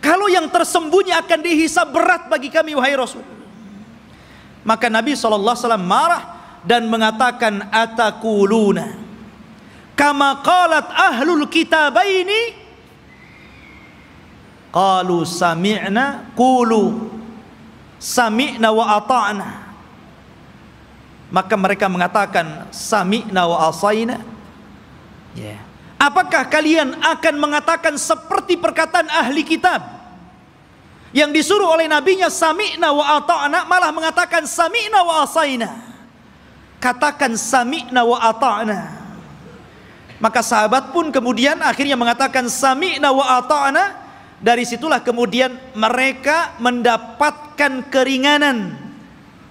Kalau yang tersembunyi akan dihisab berat bagi kami wahai Rasul. Maka Nabi SAW marah dan mengatakan, atakuluna kama qalat ahlul kitabaini qalu sami'na qulu sami'na wa ata'na. Maka mereka mengatakan sami'na wa asaina. Apakah kalian akan mengatakan seperti perkataan ahli kitab yang disuruh oleh nabinya sami'na wa ata'na, malah mengatakan sami'na wa asaina? Katakan sami'na wa ata'na. Maka sahabat pun kemudian akhirnya mengatakan sami'na wa ata'na. Dari situlah kemudian mereka mendapatkan keringanan.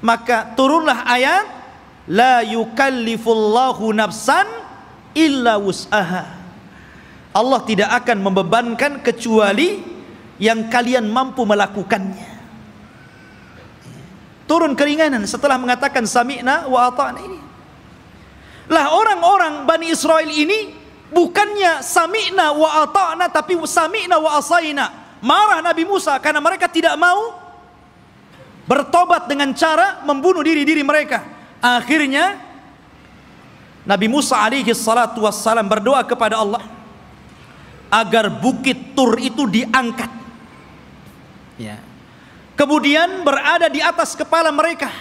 Maka turunlah ayat, la yukallifullahu nafsan illa wus'aha. Allah tidak akan membebankan kecuali yang kalian mampu melakukannya. Turun keringanan setelah mengatakan sami'na wa ata'na ini. Lah orang-orang Bani Israel ini bukannya sami'na wa ata'na, tapi sami'na wa asaina. Marah Nabi Musa karena mereka tidak mau bertobat dengan cara membunuh diri-diri mereka. Akhirnya Nabi Musa alaihi salatu wassalam berdoa kepada Allah agar bukit Tur itu diangkat, kemudian berada di atas kepala mereka.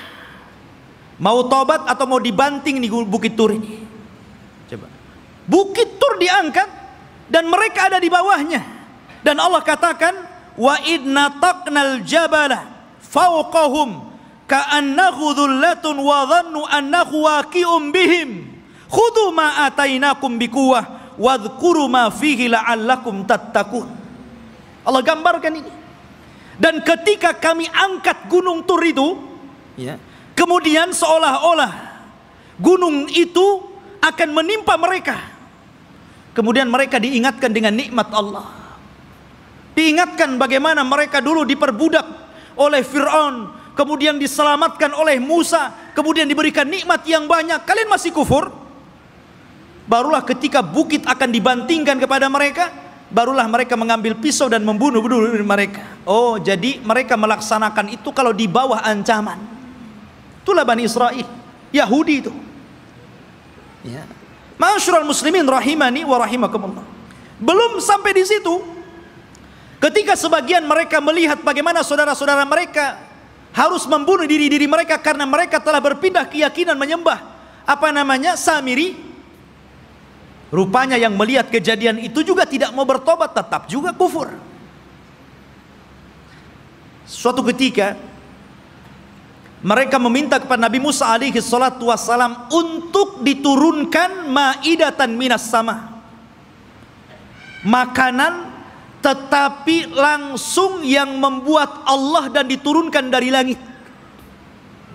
Mau tobat atau mau dibanting di bukit Tur ini? Coba. Bukit Tur diangkat dan mereka ada di bawahnya. Dan Allah katakan, wa idna taqnal jabala fawqahum ka'annahu dhullatun wa dhannu annahu waqi'um bihim khudhu ma atainakum biquwwah wadhkuru ma fihi la'allakum tattaqun. Allah gambarkan ini. Dan ketika kami angkat gunung Tur itu, kemudian seolah-olah gunung itu akan menimpa mereka. Kemudian mereka diingatkan dengan nikmat Allah. Diingatkan bagaimana mereka dulu diperbudak oleh Fir'aun, kemudian diselamatkan oleh Musa, kemudian diberikan nikmat yang banyak. Kalian masih kufur? Barulah ketika bukit akan dibantingkan kepada mereka, barulah mereka mengambil pisau dan membunuh mereka. Oh, jadi mereka melaksanakan itu kalau di bawah ancaman. Itulah Bani Israel, Yahudi itu. Ma'asyiral muslimin rahimani wa rahimakumullah. Belum sampai di situ, ketika sebagian mereka melihat bagaimana saudara-saudara mereka harus membunuh diri-diri mereka karena mereka telah berpindah keyakinan menyembah Samiri. Rupanya yang melihat kejadian itu juga tidak mau bertobat, tetap juga kufur. Suatu ketika mereka meminta kepada Nabi Musa alaihi salatu wassalam untuk diturunkan maidatan minas sama, makanan tetapi langsung yang membuat Allah dan diturunkan dari langit.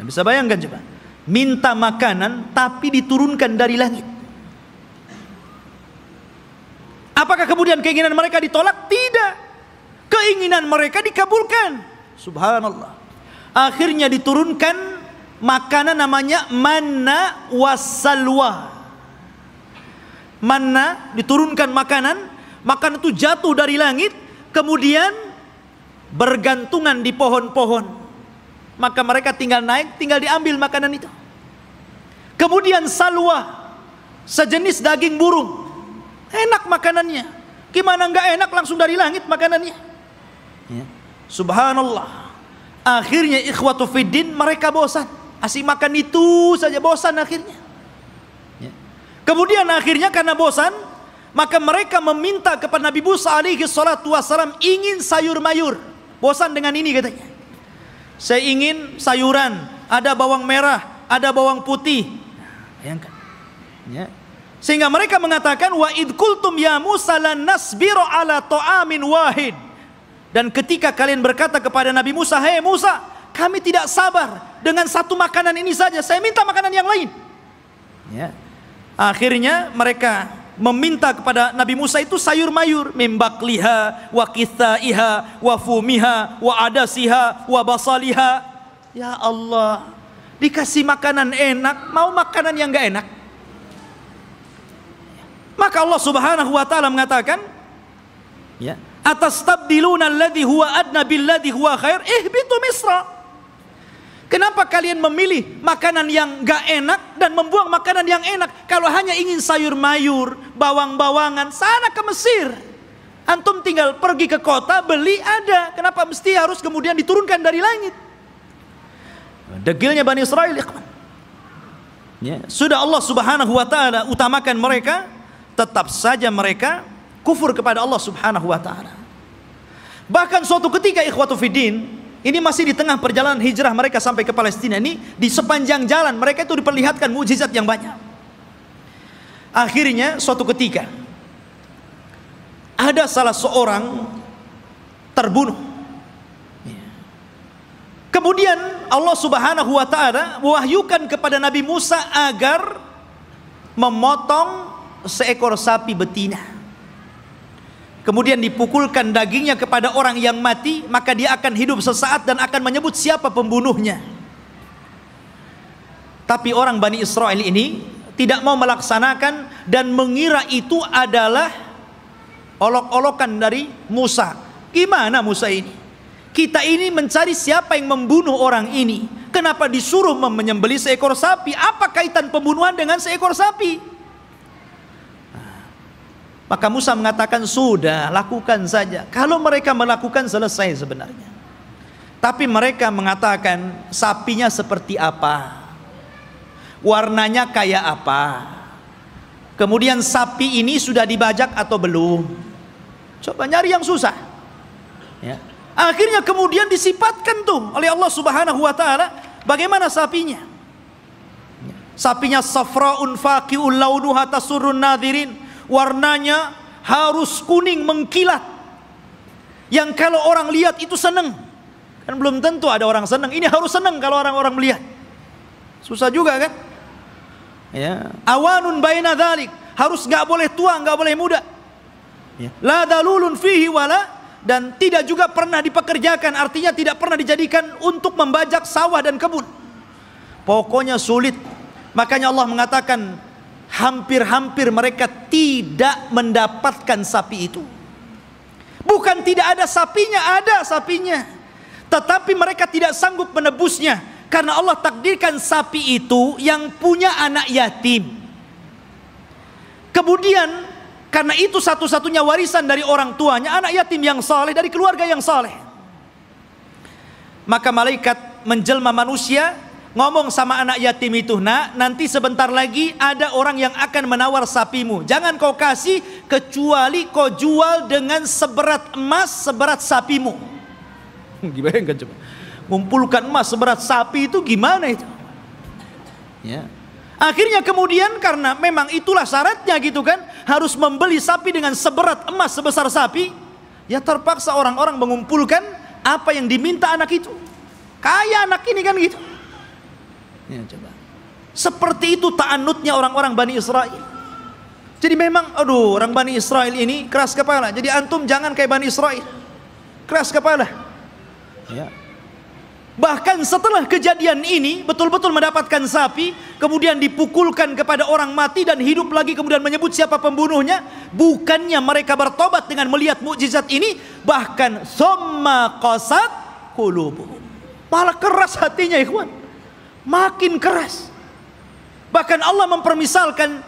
Nah, bisa bayangkan coba, minta makanan tapi diturunkan dari langit. Apakah kemudian keinginan mereka ditolak? Tidak. Keinginan mereka dikabulkan. Subhanallah. Akhirnya diturunkan makanan namanya manna wassalwa. Manna, diturunkan makanan itu jatuh dari langit, kemudian bergantungan di pohon-pohon. Maka mereka tinggal naik, tinggal diambil makanan itu. Kemudian salwa, sejenis daging burung. Enak makanannya. Gimana enggak enak, langsung dari langit makanannya. Subhanallah. Akhirnya ikhwatu fiddin, mereka bosan. Asik makan itu saja, bosan akhirnya. Kemudian akhirnya karena bosan, maka mereka meminta kepada Nabi Musa alaihi salatu wassalam ingin sayur mayur. Bosan dengan ini katanya. Saya ingin sayuran, ada bawang merah, ada bawang putih. Bayangkan. Sehingga mereka mengatakan, wa id qultum ya Musa lan nasbiru ala ta'amin wahid. Dan ketika kalian berkata kepada Nabi Musa, hei Musa, kami tidak sabar dengan satu makanan ini saja, saya minta makanan yang lain. Akhirnya mereka meminta kepada Nabi Musa itu sayur mayur, mimbakliha wa kithaiha wa fumiha wa adasiha wa basaliha. Ya Allah, dikasih makanan enak, mau makanan yang enggak enak? Maka Allah Subhanahu wa taala mengatakan, atastabdiluna alladhi huwa adna billadhi huwa khair ihbitu misra. Kenapa kalian memilih makanan yang gak enak dan membuang makanan yang enak? Kalau hanya ingin sayur mayur, bawang-bawangan, sana ke Mesir. Antum tinggal pergi ke kota, beli ada. Kenapa mesti harus kemudian diturunkan dari langit? Degilnya Bani Israel, ya. Sudah Allah Subhanahu wa ta'ala utamakan mereka, tetap saja mereka kufur kepada Allah Subhanahu wa ta'ala. Bahkan suatu ketika ikhwatu fiddin, ini masih di tengah perjalanan hijrah mereka sampai ke Palestina ini, di sepanjang jalan mereka itu diperlihatkan mukjizat yang banyak. Akhirnya suatu ketika ada salah seorang terbunuh. Kemudian Allah Subhanahu wa ta'ala mewahyukan kepada Nabi Musa agar memotong seekor sapi betina. Kemudian dipukulkan dagingnya kepada orang yang mati, maka dia akan hidup sesaat dan akan menyebut siapa pembunuhnya. Tapi orang Bani Israel ini tidak mau melaksanakan dan mengira itu adalah olok-olokan dari Musa. Gimana Musa ini? Kita ini mencari siapa yang membunuh orang ini. Kenapa disuruh menyembelih seekor sapi? Apa kaitan pembunuhan dengan seekor sapi? Maka Musa mengatakan, sudah, lakukan saja. Kalau mereka melakukan, selesai sebenarnya. Tapi mereka mengatakan, sapinya seperti apa? Warnanya kayak apa? Kemudian sapi ini sudah dibajak atau belum? Coba nyari yang susah, ya. Akhirnya kemudian disifatkan tuh oleh Allah Subhanahu wa ta'ala, bagaimana sapinya? Sapinya safraun faqi'ul launuha tasurrun nadhirin. Warnanya harus kuning mengkilat, yang kalau orang lihat itu senang. Kan belum tentu ada orang senang. Ini harus senang kalau orang-orang melihat. Susah juga kan? Ya. Awanun baina dzalik, harus nggak boleh tua, nggak boleh muda. Ya. La dalulun fihi wala, dan tidak juga pernah dipekerjakan, artinya tidak pernah dijadikan untuk membajak sawah dan kebun. Pokoknya sulit. Makanya Allah mengatakan, hampir-hampir mereka tidak mendapatkan sapi itu. Bukan tidak ada sapinya, ada sapinya. Tetapi mereka tidak sanggup menebusnya, karena Allah takdirkan sapi itu yang punya anak yatim. Kemudian karena itu satu-satunya warisan dari orang tuanya, anak yatim yang saleh dari keluarga yang saleh. Maka malaikat menjelma manusia, ngomong sama anak yatim itu, nak, nanti sebentar lagi ada orang yang akan menawar sapimu. Jangan kau kasih kecuali kau jual dengan seberat emas seberat sapimu. Gimana kan coba? Ngumpulkan emas seberat sapi itu gimana itu? Ya. Akhirnya kemudian karena memang itulah syaratnya gitu kan, harus membeli sapi dengan seberat emas sebesar sapi, ya terpaksa orang-orang mengumpulkan apa yang diminta anak itu. Kaya anak ini kan gitu. Ya, coba. Seperti itu ta'annutnya orang-orang Bani Israel. Jadi memang, aduh, orang Bani Israel ini keras kepala. Jadi antum jangan kayak Bani Israel, keras kepala. Ya. Bahkan setelah kejadian ini betul-betul mendapatkan sapi, kemudian dipukulkan kepada orang mati dan hidup lagi, kemudian menyebut siapa pembunuhnya. Bukannya mereka bertobat dengan melihat mukjizat ini, bahkan summa qasat qulubuhum, malah keras hatinya, ikhwan. Makin keras. Bahkan Allah mempermisalkan,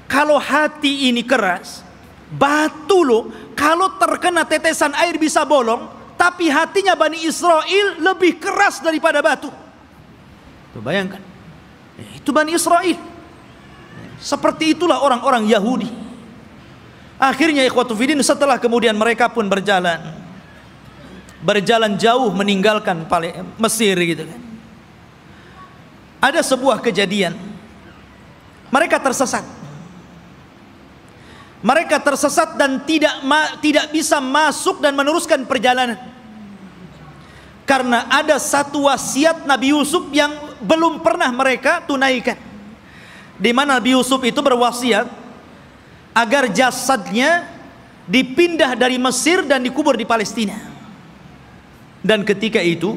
kalau hati ini keras, batu loh, kalau terkena tetesan air bisa bolong. Tapi hatinya Bani Israel lebih keras daripada batu. Tuh, bayangkan. Itu Bani Israel. Seperti itulah orang-orang Yahudi. Akhirnya ikhwatu fiddin, setelah kemudian mereka pun berjalan jauh meninggalkan Mesir gitu kan. Ada sebuah kejadian, mereka tersesat. Mereka tersesat dan tidak bisa masuk dan meneruskan perjalanan, karena ada satu wasiat Nabi Yusuf yang belum pernah mereka tunaikan, di mana Nabi Yusuf itu berwasiat agar jasadnya dipindah dari Mesir dan dikubur di Palestina. Dan ketika itu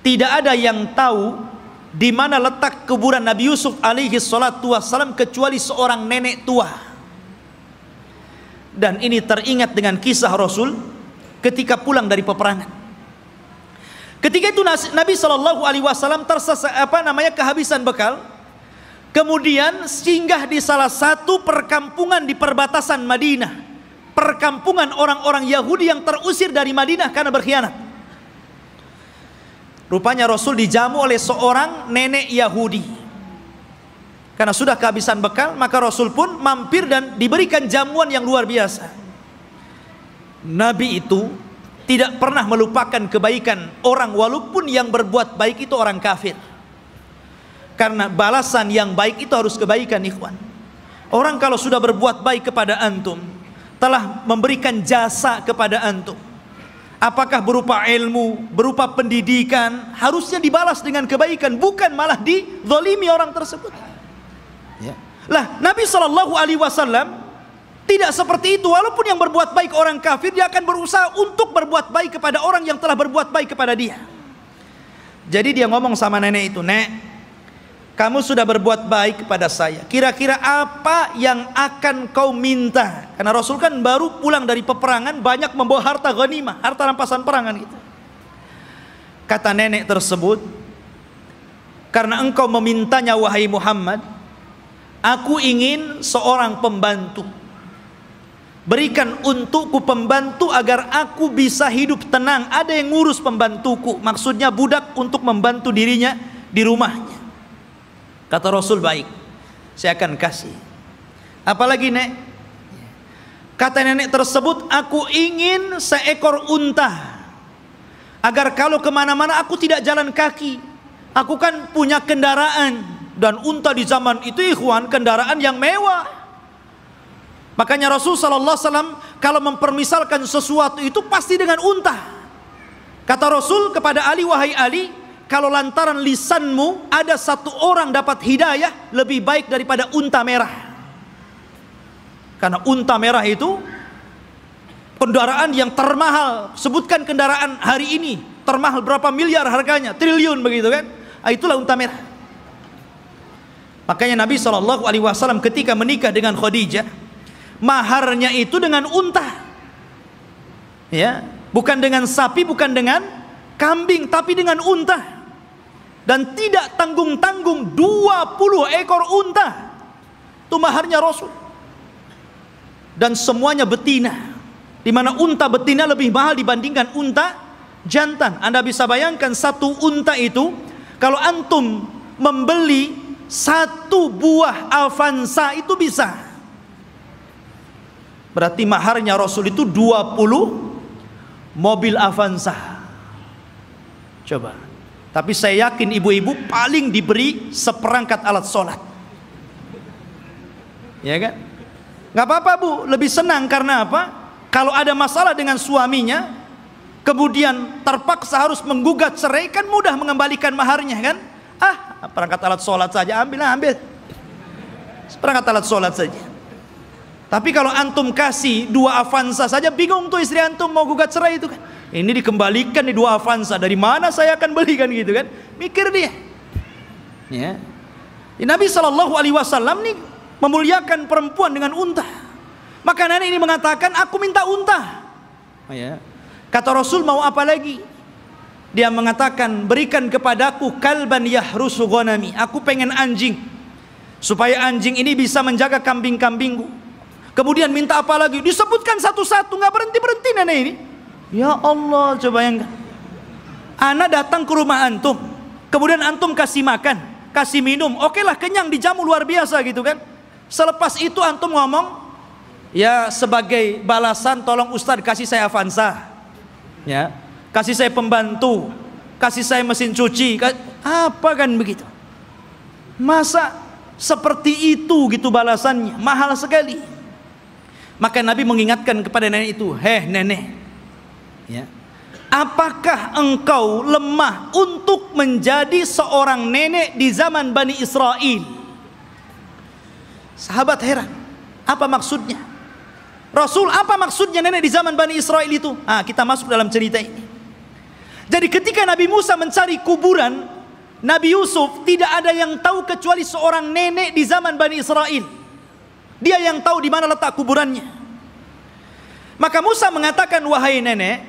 tidak ada yang tahu di mana letak kuburan Nabi Yusuf alaihi salatu wassalam kecuali seorang nenek tua. Dan ini teringat dengan kisah Rasul ketika pulang dari peperangan. Ketika itu Nabi SAW kehabisan bekal, kemudian singgah di salah satu perkampungan di perbatasan Madinah, perkampungan orang-orang Yahudi yang terusir dari Madinah karena berkhianat. Rupanya Rasul dijamu oleh seorang nenek Yahudi. Karena sudah kehabisan bekal, maka Rasul pun mampir dan diberikan jamuan yang luar biasa. Nabi itu tidak pernah melupakan kebaikan orang, walaupun yang berbuat baik itu orang kafir. Karena balasan yang baik itu harus kebaikan, ikhwan. Orang kalau sudah berbuat baik kepada antum, telah memberikan jasa kepada antum, apakah berupa ilmu, berupa pendidikan, harusnya dibalas dengan kebaikan, bukan malah dizalimi orang tersebut. Ya. Lah, Nabi SAW tidak seperti itu. Walaupun yang berbuat baik orang kafir, dia akan berusaha untuk berbuat baik kepada orang yang telah berbuat baik kepada dia. Jadi dia ngomong sama nenek itu, "Nek, kamu sudah berbuat baik kepada saya. Kira-kira apa yang akan kau minta?" Karena Rasul kan baru pulang dari peperangan, banyak membawa harta ghanimah, harta rampasan perangan gitu. Kata nenek tersebut, "Karena engkau memintanya wahai Muhammad, aku ingin seorang pembantu. Berikan untukku pembantu agar aku bisa hidup tenang. Ada yang ngurus pembantuku." Maksudnya budak untuk membantu dirinya di rumahnya. Kata Rasul, "Baik, saya akan kasih. Apalagi, Nek?" Kata nenek tersebut, "Aku ingin seekor unta, agar kalau kemana-mana aku tidak jalan kaki. Aku kan punya kendaraan, dan unta di zaman itu, ikhwan, kendaraan yang mewah." Makanya Rasul SAW kalau mempermisalkan sesuatu itu pasti dengan unta. Kata Rasul kepada Ali, "Wahai Ali, kalau lantaran lisanmu ada satu orang dapat hidayah, lebih baik daripada unta merah." Karena unta merah itu kendaraan yang termahal. Sebutkan kendaraan hari ini termahal berapa miliar harganya, triliun begitu kan. Itulah unta merah. Makanya Nabi SAW ketika menikah dengan Khadijah, maharnya itu dengan unta, ya, bukan dengan sapi, bukan dengan kambing, tapi dengan unta. Dan tidak tanggung-tanggung, 20 ekor unta. Itu maharnya Rasul. Dan semuanya betina, di mana unta betina lebih mahal dibandingkan unta jantan. Anda bisa bayangkan satu unta itu, kalau antum membeli satu buah Avanza itu bisa. Berarti maharnya Rasul itu 20 mobil Avanza. Coba. Tapi saya yakin ibu-ibu paling diberi seperangkat alat sholat. Ya kan? Nggak apa-apa, Bu, lebih senang. Karena apa? Kalau ada masalah dengan suaminya, kemudian terpaksa harus menggugat cerai, kan mudah mengembalikan maharnya kan? Perangkat alat sholat saja, ambil. Perangkat alat sholat saja. Tapi kalau antum kasih 2 Avanza saja, bingung tuh istri antum mau gugat cerai itu kan. Ini dikembalikan nih 2 Avanza, dari mana saya akan belikan gitu kan? Mikir dia. Ya. Nabi SAW nih memuliakan perempuan dengan unta. Maka nenek ini mengatakan, "Aku minta unta." Ya. Kata Rasul, "Mau apa lagi?" Dia mengatakan, "Berikan kepadaku kalban yahrusu ghanami." Aku pengen anjing, supaya anjing ini bisa menjaga kambing-kambingku. Kemudian minta apa lagi? Disebutkan satu-satu, nggak berhenti-berhenti nenek ini. Ya Allah, coba bayangkan. Ana datang ke rumah antum, kemudian antum kasih makan, kasih minum, oke lah, kenyang, dijamu luar biasa gitu kan. Selepas itu antum ngomong, "Ya, sebagai balasan tolong Ustadz kasih saya Avanza, ya, kasih saya pembantu, kasih saya mesin cuci." Apa kan begitu? Masa seperti itu gitu balasannya? Mahal sekali. Maka Nabi mengingatkan kepada nenek itu, "Heh nenek, ya, apakah engkau lemah untuk menjadi seorang nenek di zaman Bani Israel?" Sahabat heran, apa maksudnya? Rasul, apa maksudnya nenek di zaman Bani Israel itu? Kita masuk dalam cerita ini. Jadi ketika Nabi Musa mencari kuburan Nabi Yusuf, tidak ada yang tahu kecuali seorang nenek di zaman Bani Israel. Dia yang tahu di mana letak kuburannya. Maka Musa mengatakan, "Wahai nenek,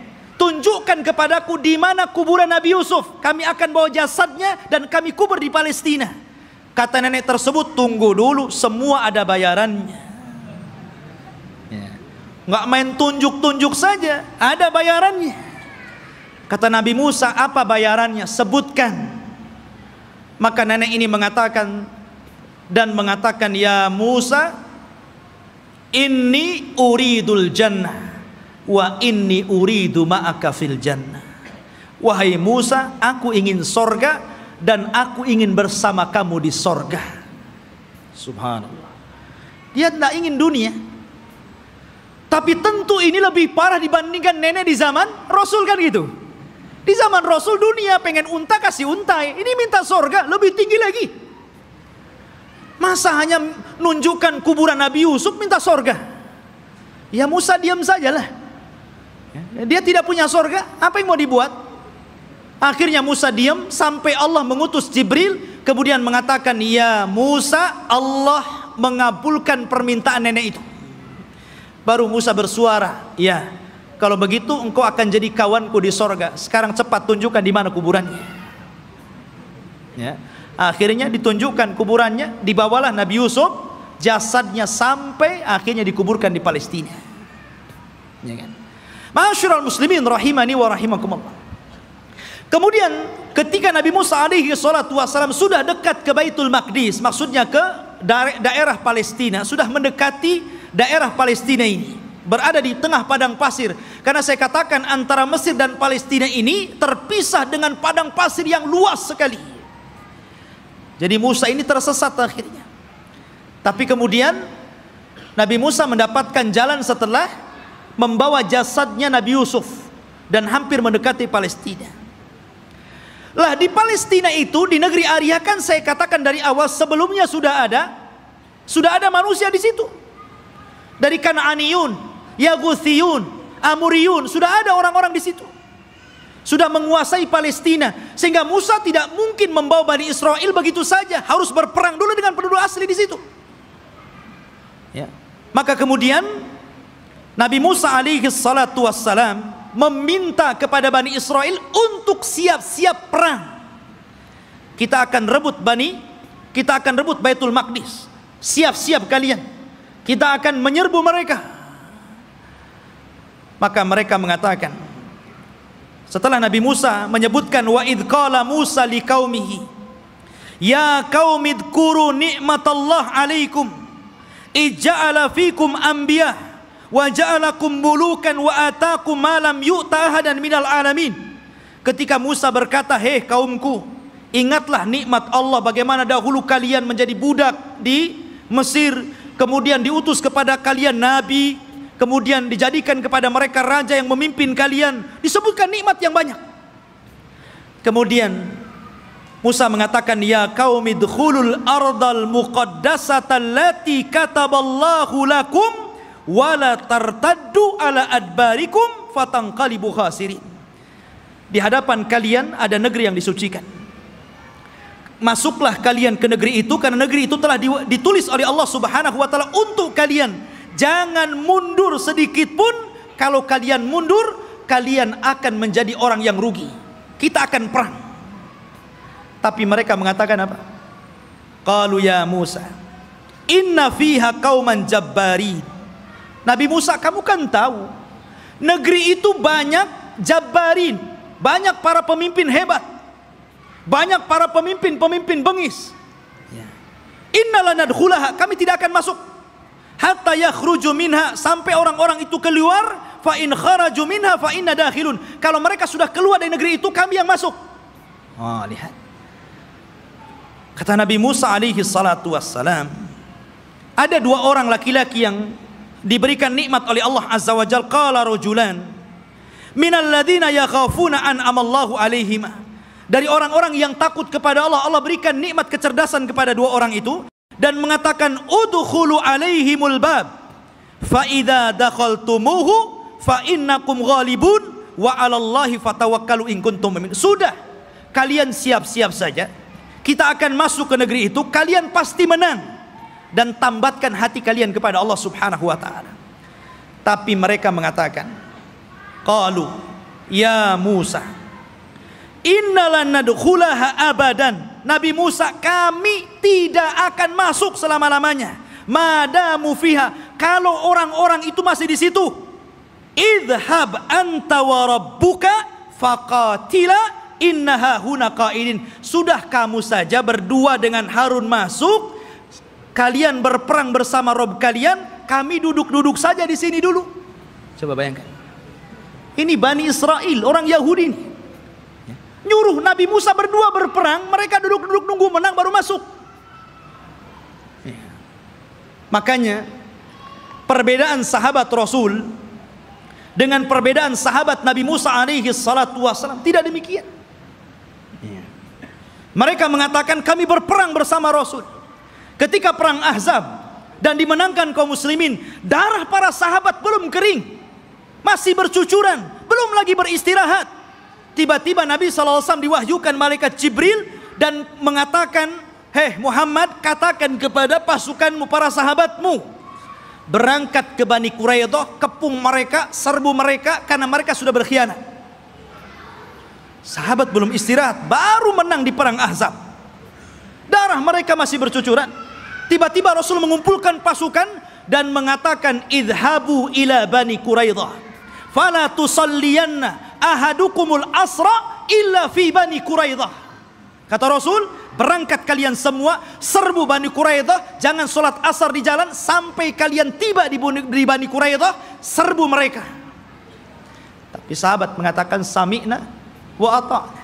tunjukkan kepadaku di mana kuburan Nabi Yusuf. Kami akan bawa jasadnya dan kami kubur di Palestina. Kata nenek tersebut, tunggu dulu, semua ada bayarannya. Nggak main tunjuk-tunjuk saja, ada bayarannya. Kata Nabi Musa, apa bayarannya? Sebutkan. Maka nenek ini mengatakan, ya Musa, inni uridul jannah wa inni uridu ma'aka fil jannah. Wahai Musa, aku ingin sorga dan aku ingin bersama kamu di sorga. Subhanallah. Dia tidak ingin dunia. Tapi tentu ini lebih parah dibandingkan nenek di zaman Rasul, kan gitu. Di zaman Rasul dunia pengen unta kasih untai, ini minta sorga lebih tinggi lagi. Masa hanya nunjukkan kuburan Nabi Yusuf minta sorga? Ya Musa diam sajalah. Dia tidak punya sorga, apa yang mau dibuat? Akhirnya Musa diam sampai Allah mengutus Jibril, kemudian mengatakan, ya Musa, Allah mengabulkan permintaan nenek itu. Baru Musa bersuara, ya, kalau begitu engkau akan jadi kawanku di sorga. Sekarang cepat tunjukkan di mana kuburannya. Ya. Akhirnya ditunjukkan kuburannya, dibawalah Nabi Yusuf, jasadnya sampai akhirnya dikuburkan di Palestina. Ya kan? Ma'asyiral muslimin rahimani wa rahimakumullah. Kemudian ketika Nabi Musa alaihi salatu wassalam sudah dekat ke Baitul Maqdis, maksudnya ke daerah Palestina, sudah mendekati daerah Palestina ini, berada di tengah padang pasir. Karena saya katakan antara Mesir dan Palestina ini terpisah dengan padang pasir yang luas sekali. Jadi Musa ini tersesat akhirnya. Tapi kemudian Nabi Musa mendapatkan jalan setelah membawa jasadnya Nabi Yusuf dan hampir mendekati Palestina. Lah di Palestina itu, di negeri Arya, kan saya katakan dari awal sebelumnya sudah ada manusia di situ. Dari Kanaaniyun, Yaguthiyun, Amuriyun, sudah ada orang-orang di situ. Sudah menguasai Palestina, sehingga Musa tidak mungkin membawa Bani Israel begitu saja, harus berperang dulu dengan penduduk asli di situ. Ya. Maka kemudian Nabi Musa alaihi salatu wassalam meminta kepada Bani Israel untuk siap-siap perang. Kita akan rebut Baitul Maqdis. Siap-siap kalian. Kita akan menyerbu mereka. Maka mereka mengatakan, setelah Nabi Musa menyebutkan, wa idh qala Musa liqaumihi ya qaumi dzkuru ni'matallah 'alaikum ij'ala fikum anbiya wa ja'alakum mulukan wa ataakum ma lam yu'ta ahadan minal alamin. Ketika Musa berkata, hei kaumku, ingatlah nikmat Allah, bagaimana dahulu kalian menjadi budak di Mesir, kemudian diutus kepada kalian nabi, kemudian dijadikan kepada mereka raja yang memimpin kalian, disebutkan nikmat yang banyak. Kemudian Musa mengatakan, ya qaumi dkhulul ardal muqaddasata allati kataballahu lakum wa la tartaddu ala adbarikum fatanqalibu khasirin. Di hadapan kalian ada negeri yang disucikan. Masuklah kalian ke negeri itu, karena negeri itu telah ditulis oleh Allah Subhanahu wa taala untuk kalian. Jangan mundur sedikit pun. Kalau kalian mundur, kalian akan menjadi orang yang rugi. Kita akan perang. Tapi mereka mengatakan apa? Qalu ya Musa, inna fiha qauman jabbarin. Nabi Musa, kamu kan tahu negeri itu banyak jabbarin, banyak para pemimpin hebat, banyak para pemimpin bengis. Inna lanadkhulaha, kami tidak akan masuk hatta yakhruju minha, sampai orang-orang itu keluar. Fa in kharaju minha fa inna dakhilun, kalau mereka sudah keluar dari negeri itu, kami yang masuk. Lihat, kata Nabi Musa alaihi salatu wassalam, ada dua orang laki-laki yang diberikan nikmat oleh Allah azza wa jalla. Qala rajulan minal ladzina yakhafuna an amallahu alaihima, dari orang-orang yang takut kepada Allah, Allah berikan nikmat kecerdasan kepada dua orang itu, dan mengatakan, udkhulu alaihimul bab fa idza dakhaltumuhu fa innakum ghalibun wa 'alallahi fatawakkalu in kuntum mu'minin. Sudah, kalian siap-siap saja, kita akan masuk ke negeri itu, kalian pasti menang, dan tambatkan hati kalian kepada Allah Subhanahu wa taala. Tapi mereka mengatakan, qalu, ya Musa, innalan nadkhulaha abadan. Nabi Musa, kami tidak akan masuk selama-lamanya. Madamu fiha, kalau orang-orang itu masih di situ. Idhab anta wa rabbuka faqatila innaha huna qaidin. Sudah kamu saja berdua dengan Harun masuk, kalian berperang bersama Rob kalian, kami duduk-duduk saja di sini dulu. Coba bayangkan. Ini Bani Israel, orang Yahudi ini. Nyuruh Nabi Musa berdua berperang, mereka duduk-duduk nunggu menang baru masuk. Makanya perbedaan sahabat Rasul dengan perbedaan sahabat Nabi Musa alaihi salatu wassalam tidak demikian. Mereka mengatakan kami berperang bersama Rasul. Ketika perang Ahzab dan dimenangkan kaum muslimin, darah para sahabat belum kering, masih bercucuran, belum lagi beristirahat. Tiba-tiba Nabi SAW diwahyukan malaikat Jibril dan mengatakan, hei Muhammad, katakan kepada pasukanmu, para sahabatmu, berangkat ke Bani Quraidah, kepung mereka, serbu mereka, karena mereka sudah berkhianat. Sahabat belum istirahat, baru menang di perang Ahzab. Darah mereka masih bercucuran. Tiba-tiba Rasul mengumpulkan pasukan dan mengatakan, idhabu ila Bani Quraidah, fala tusalliyanna ahadukumul asra illa fi Bani Quraidah. Kata Rasul, berangkat kalian semua, serbu Bani Quraidah, jangan sholat asar di jalan sampai kalian tiba di Bani Quraidah, serbu mereka. Tapi sahabat mengatakan sami'na wa ata'na.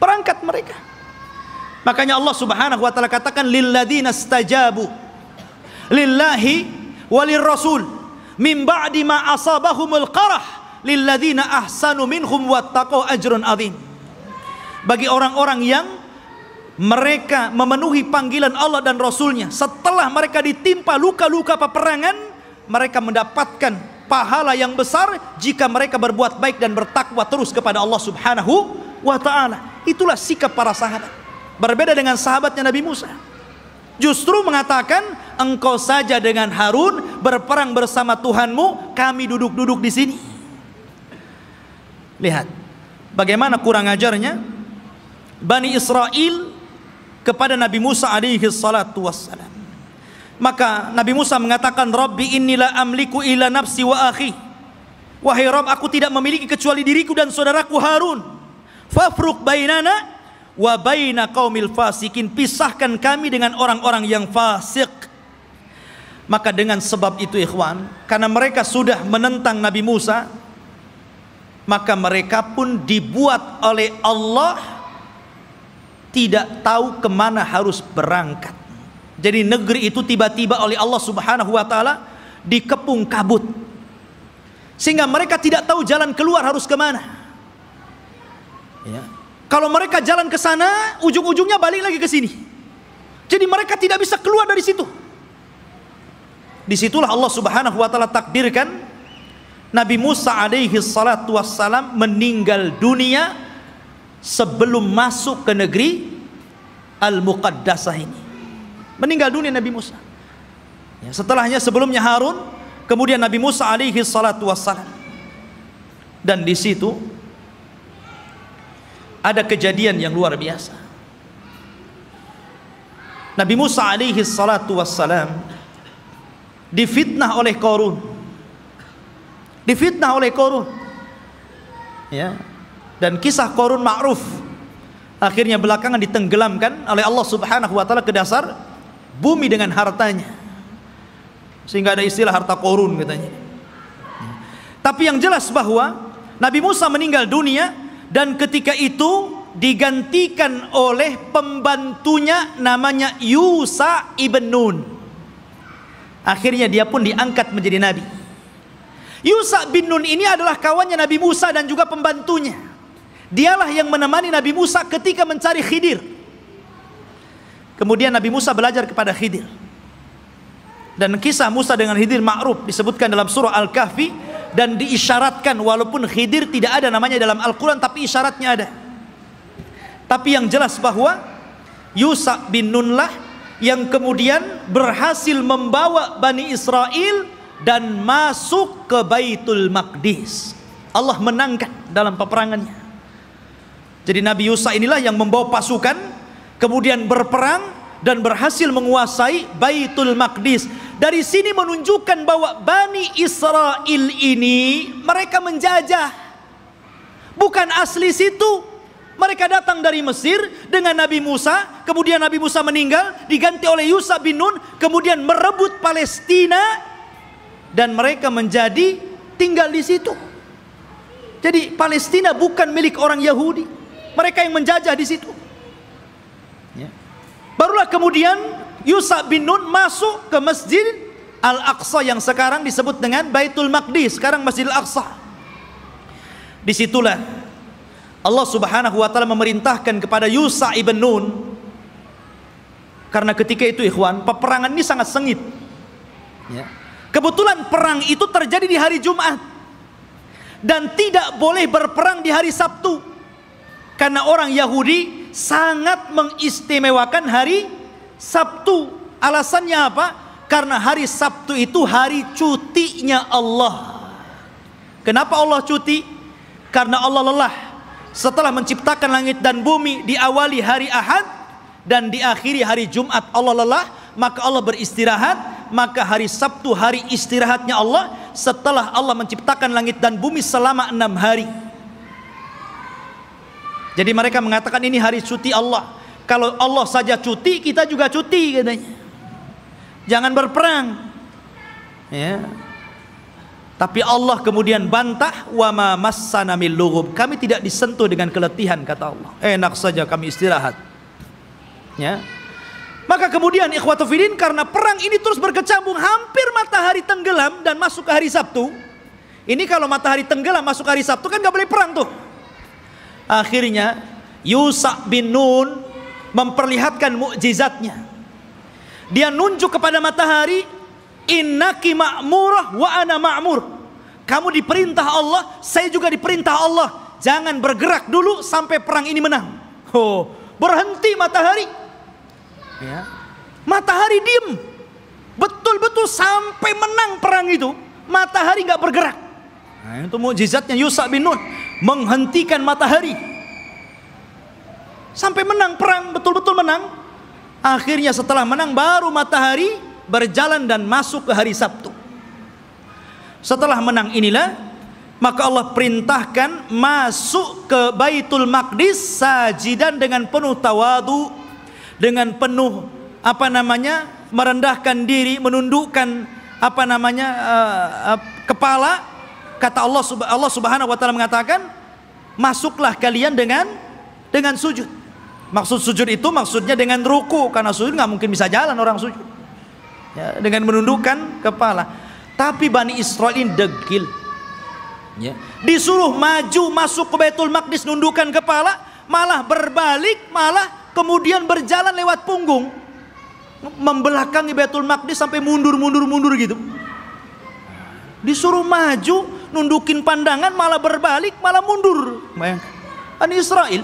Berangkat mereka. Makanya Allah Subhanahu wa taala katakan lilladzina stajabu lillahi walir rasul min ba'di ma asabahumul qarah lilladzina ahsanu minhum wattaqau ajrun adzim. Bagi orang-orang yang mereka memenuhi panggilan Allah dan Rasulnya, setelah mereka ditimpa luka-luka peperangan, mereka mendapatkan pahala yang besar jika mereka berbuat baik dan bertakwa terus kepada Allah Subhanahu wa ta'ala. Itulah sikap para sahabat. Berbeda dengan sahabatnya Nabi Musa, justru mengatakan, engkau saja dengan Harun berperang bersama Tuhanmu, kami duduk-duduk di sini. Lihat bagaimana kurang ajarnya Bani Israel kepada Nabi Musa alaihi salatu wassalam. Maka Nabi Musa mengatakan, Rabbi inni la amliku ila nafsi wa akhi. Wahai Rabb, aku tidak memiliki kecuali diriku dan saudaraku Harun. Fafruq bainana wa baina qaumil fasikin. Pisahkan kami dengan orang-orang yang fasik. Maka dengan sebab itu ikhwan, karena mereka sudah menentang Nabi Musa, maka mereka pun dibuat oleh Allah tidak tahu kemana harus berangkat. Jadi negeri itu tiba-tiba oleh Allah Subhanahu wa ta'ala dikepung kabut, sehingga mereka tidak tahu jalan keluar harus kemana. Ya. Kalau mereka jalan ke sana, ujung-ujungnya balik lagi ke sini. Jadi mereka tidak bisa keluar dari situ. Disitulah Allah Subhanahu wa ta'ala takdirkan Nabi Musa alaihi salatu wassalam meninggal dunia sebelum masuk ke negeri Al-Muqaddasah ini. Meninggal dunia Nabi Musa. Ya, setelahnya sebelumnya Harun, kemudian Nabi Musa alaihi salatu wassalam. Dan di situ ada kejadian yang luar biasa. Nabi Musa alaihi salatu wassalam difitnah oleh Qarun. Difitnah oleh Qarun, ya. Dan kisah Qarun ma'ruf. Akhirnya belakangan ditenggelamkan oleh Allah Subhanahu wa ta'ala ke dasar bumi dengan hartanya, sehingga ada istilah harta Qarun katanya. Tapi yang jelas bahwa Nabi Musa meninggal dunia, dan ketika itu digantikan oleh pembantunya namanya Yusha ibn Nun. Akhirnya dia pun diangkat menjadi nabi. Yusha bin Nun ini adalah kawannya Nabi Musa dan juga pembantunya. Dialah yang menemani Nabi Musa ketika mencari Khidir. Kemudian Nabi Musa belajar kepada Khidir. Dan kisah Musa dengan Khidir ma'ruf disebutkan dalam surah Al-Kahfi, dan diisyaratkan, walaupun Khidir tidak ada namanya dalam Al-Quran, tapi isyaratnya ada. Tapi yang jelas bahwa Yusha bin Nun lah yang kemudian berhasil membawa Bani Israel dan masuk ke Baitul Maqdis. Allah menangkan dalam peperangannya. Jadi Nabi Yusa inilah yang membawa pasukan, kemudian berperang dan berhasil menguasai Baitul Maqdis. Dari sini menunjukkan bahwa Bani Israel ini mereka menjajah, bukan asli situ. Mereka datang dari Mesir dengan Nabi Musa, kemudian Nabi Musa meninggal, diganti oleh Yusha bin Nun, kemudian merebut Palestina dan mereka menjadi tinggal di situ. Jadi Palestina bukan milik orang Yahudi, mereka yang menjajah di situ. Ya. Barulah kemudian Yusha bin Nun masuk ke Masjid Al-Aqsa yang sekarang disebut dengan Baitul Maqdis, sekarang Masjid Al-Aqsa. Disitulah Allah Subhanahu wa ta'ala memerintahkan kepada Yusha ibn Nun, karena ketika itu ikhwan, peperangan ini sangat sengit ya. Kebetulan perang itu terjadi di hari Jumat dan tidak boleh berperang di hari Sabtu, karena orang Yahudi sangat mengistimewakan hari Sabtu. Alasannya apa? Karena hari Sabtu itu hari cutinya Allah. Kenapa Allah cuti? Karena Allah lelah. Setelah menciptakan langit dan bumi, diawali hari Ahad dan diakhiri hari Jumat, Allah lelah, maka Allah beristirahat. Maka hari Sabtu hari istirahatnya Allah, setelah Allah menciptakan langit dan bumi selama 6 hari. Jadi mereka mengatakan ini hari cuti Allah. Kalau Allah saja cuti, kita juga cuti katanya. Jangan berperang ya. Tapi Allah kemudian bantah, wa ma massana min lughub, kami tidak disentuh dengan keletihan, kata Allah. Enak saja kami istirahat. Ya. Maka kemudian ikhwatu fiddin, karena perang ini terus berkecambung, hampir matahari tenggelam dan masuk ke hari Sabtu. Ini kalau matahari tenggelam masuk hari Sabtu kan gak boleh perang tuh. Akhirnya Yusha bin Nun memperlihatkan mukjizatnya. Dia nunjuk kepada matahari, innaki ma'murah wa ana ma'mur. Kamu diperintah Allah, saya juga diperintah Allah. Jangan bergerak dulu sampai perang ini menang. Oh, berhenti matahari. Ya. Matahari diem. Betul-betul sampai menang perang itu, matahari nggak bergerak. Nah, itu mukjizatnya Yusha bin Nun, menghentikan matahari sampai menang perang, betul-betul menang. Akhirnya setelah menang baru matahari berjalan dan masuk ke hari Sabtu. Setelah menang inilah maka Allah perintahkan masuk ke Baitul Maqdis sajidan dengan penuh tawadu, dengan penuh merendahkan diri, menundukkan kepala. Kata Allah Subhanahu wa taala mengatakan, masuklah kalian dengan sujud. Maksud sujud itu maksudnya dengan ruku, karena sujud nggak mungkin bisa jalan orang sujud. Ya, dengan menundukkan kepala. Tapi Bani Israel ini degil. Ya. Disuruh maju masuk ke Baitul Maqdis nundukkan kepala, malah berbalik, malah kemudian berjalan lewat punggung, membelakangi Baitul Maqdis sampai mundur gitu. Disuruh maju nundukin pandangan, malah berbalik, malah mundur. Bayangkan Bani Israel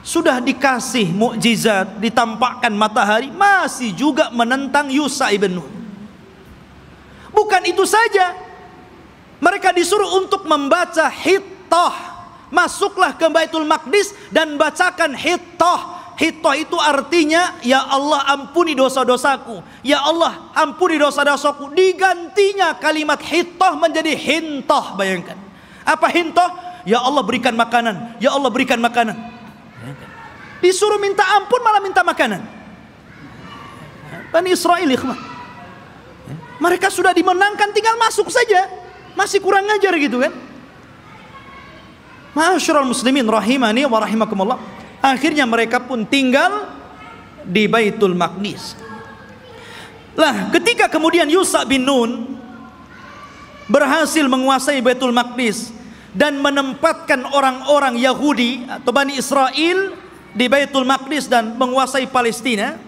sudah dikasih mukjizat, ditampakkan matahari, masih juga menentang Yusha ibn Nun. Bukan itu saja, mereka disuruh untuk membaca Hittah. Masuklah ke Baitul Maqdis dan bacakan Hittah. Hittah itu artinya, ya Allah ampuni dosa-dosaku, ya Allah ampuni dosa-dosaku. Digantinya kalimat Hittah menjadi Hintah. Bayangkan apa Hintah? Ya Allah berikan makanan, ya Allah berikan makanan. Disuruh minta ampun malah minta makanan. Bani Israel ikhwan, mereka sudah dimenangkan, tinggal masuk saja, masih kurang ajar gitu kan. Ma'asyiral muslimin rahimani wa rahimakumullah. Akhirnya mereka pun tinggal di Baitul Maqdis. Lah, ketika kemudian Yusha bin Nun berhasil menguasai Baitul Maqdis dan menempatkan orang-orang Yahudi atau Bani Israel di Baitul Maqdis dan menguasai Palestina,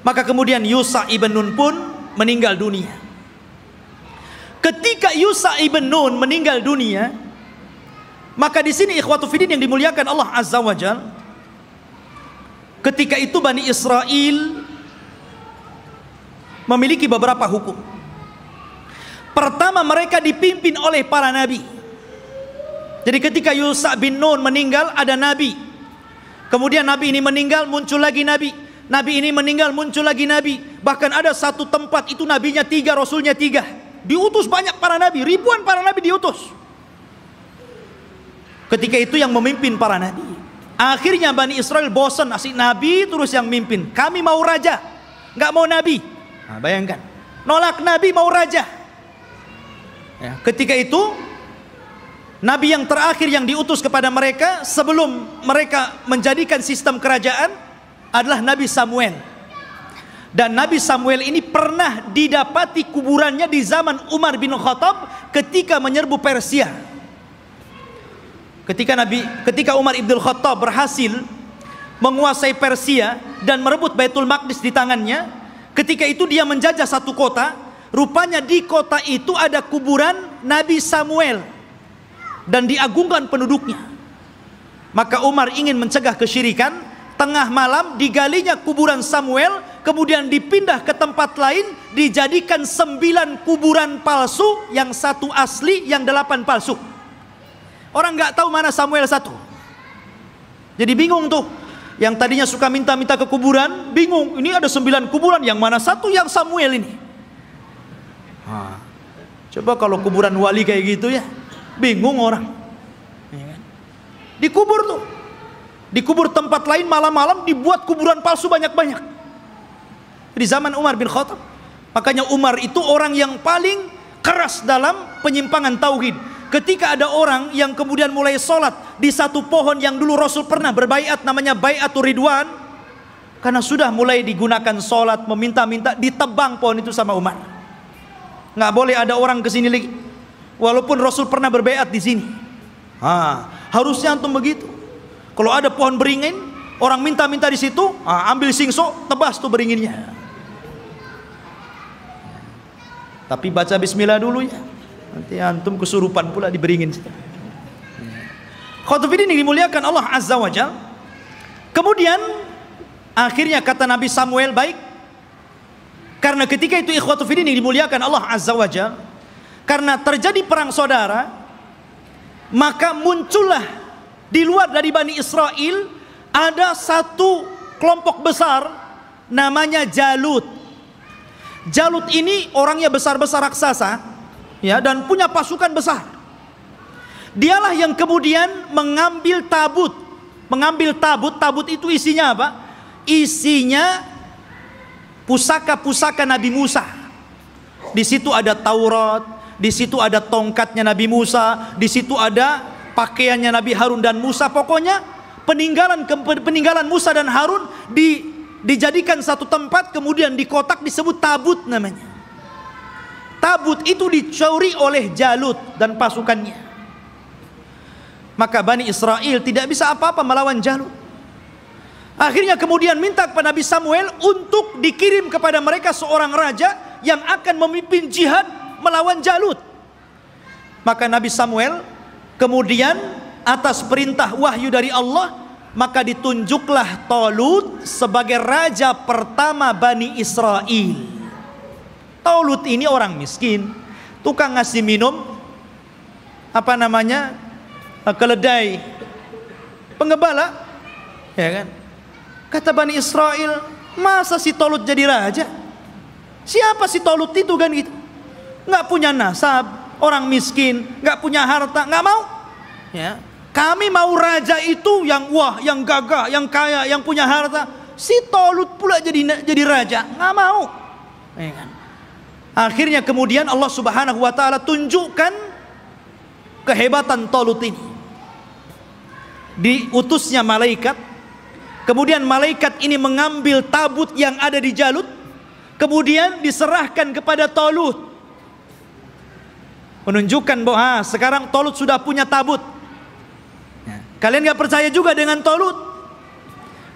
maka kemudian Yusha ibn Nun pun meninggal dunia. Ketika Yusha ibn Nun meninggal dunia, maka di sini ikhwatu fiddin yang dimuliakan Allah Azza wa Jalla, ketika itu Bani Israel memiliki beberapa hukum. Pertama, mereka dipimpin oleh para nabi. Jadi ketika Yusha bin Nun meninggal, ada nabi. Kemudian nabi ini meninggal, muncul lagi nabi. Nabi ini meninggal, muncul lagi nabi. Bahkan ada satu tempat itu nabinya 3, rasulnya 3. Diutus banyak para nabi, ribuan para nabi diutus. Ketika itu yang memimpin para nabi. Akhirnya Bani Israel bosan, asik nabi terus yang mimpin. Kami mau raja, nggak mau nabi. Nah, bayangkan, nolak nabi, mau raja. Ya, ketika itu nabi yang terakhir yang diutus kepada mereka sebelum mereka menjadikan sistem kerajaan adalah Nabi Samuel. Dan Nabi Samuel ini pernah didapati kuburannya di zaman Umar bin Khattab ketika menyerbu Persia. Ketika Umar bin Khattab berhasil menguasai Persia dan merebut Baitul Maqdis di tangannya, ketika itu dia menjajah satu kota. Rupanya di kota itu ada kuburan Nabi Samuel dan diagungkan penduduknya. Maka Umar ingin mencegah kesyirikan. Tengah malam digalinya kuburan Samuel, kemudian dipindah ke tempat lain, dijadikan 9 kuburan palsu, yang 1 asli, yang 8 palsu. Orang nggak tahu mana Samuel 1. Jadi bingung tuh. Yang tadinya suka minta-minta ke kuburan, bingung. Ini ada 9 kuburan, yang mana 1 yang Samuel ini? Coba kalau kuburan wali kayak gitu ya, bingung orang. Dikubur tuh, dikubur tempat lain, malam-malam dibuat kuburan palsu banyak-banyak. Di zaman Umar bin Khattab. Makanya Umar itu orang yang paling keras dalam penyimpangan tauhid. Ketika ada orang yang kemudian mulai sholat di satu pohon yang dulu Rasul pernah berbaiat, namanya Baiatur Ridwan, karena sudah mulai digunakan sholat, meminta-minta, ditebang pohon itu sama Umar. Nggak boleh ada orang kesini lagi, walaupun Rasul pernah berbaiat di sini. Harusnya antum begitu. Kalau ada pohon beringin, orang minta-minta di situ, ambil singso, tebas tuh beringinnya. Tapi baca Bismillah dulu ya, nanti antum kesurupan pula di beringin. Khotufidin yang dimuliakan Allah Azza wa Jal. Kemudian akhirnya kata Nabi Samuel, baik. Karena ketika itu ikhwatu fiddin yang dimuliakan Allah Azza wa Jalla, karena terjadi perang saudara, maka muncullah di luar dari Bani Israel ada satu kelompok besar namanya Jalut. Jalut ini orangnya besar-besar raksasa, ya, dan punya pasukan besar. Dialah yang kemudian mengambil tabut. Tabut itu isinya apa? Isinya pusaka-pusaka Nabi Musa. Di situ ada Taurat, di situ ada tongkatnya Nabi Musa, di situ ada pakaiannya Nabi Harun dan Musa. Pokoknya peninggalan Musa dan Harun dijadikan satu tempat, kemudian di kotak disebut tabut namanya. Tabut itu dicuri oleh Jalut dan pasukannya. Maka Bani Israel tidak bisa apa-apa melawan Jalut. Akhirnya kemudian minta kepada Nabi Samuel untuk dikirim kepada mereka seorang raja yang akan memimpin jihad melawan Jalut. Maka Nabi Samuel kemudian atas perintah wahyu dari Allah, maka ditunjuklah Talut sebagai raja pertama Bani Israel. Talut ini orang miskin, tukang ngasih minum keledai penggembala, ya kan? Kata Bani Israel, masa si Talut jadi raja? Siapa si Talut itu kan gitu? Nggak punya nasab, orang miskin, nggak punya harta, nggak mau. Ya, kami mau raja itu yang wah, yang gagah, yang kaya, yang punya harta. Si Talut pula jadi raja, nggak mau. Ya kan? Akhirnya kemudian Allah Subhanahu Wa Taala tunjukkan kehebatan Talut ini. Diutusnya malaikat. Kemudian malaikat ini mengambil tabut yang ada di Jalut, kemudian diserahkan kepada Talut, menunjukkan bahwa sekarang Talut sudah punya tabut. Kalian gak percaya juga dengan Talut?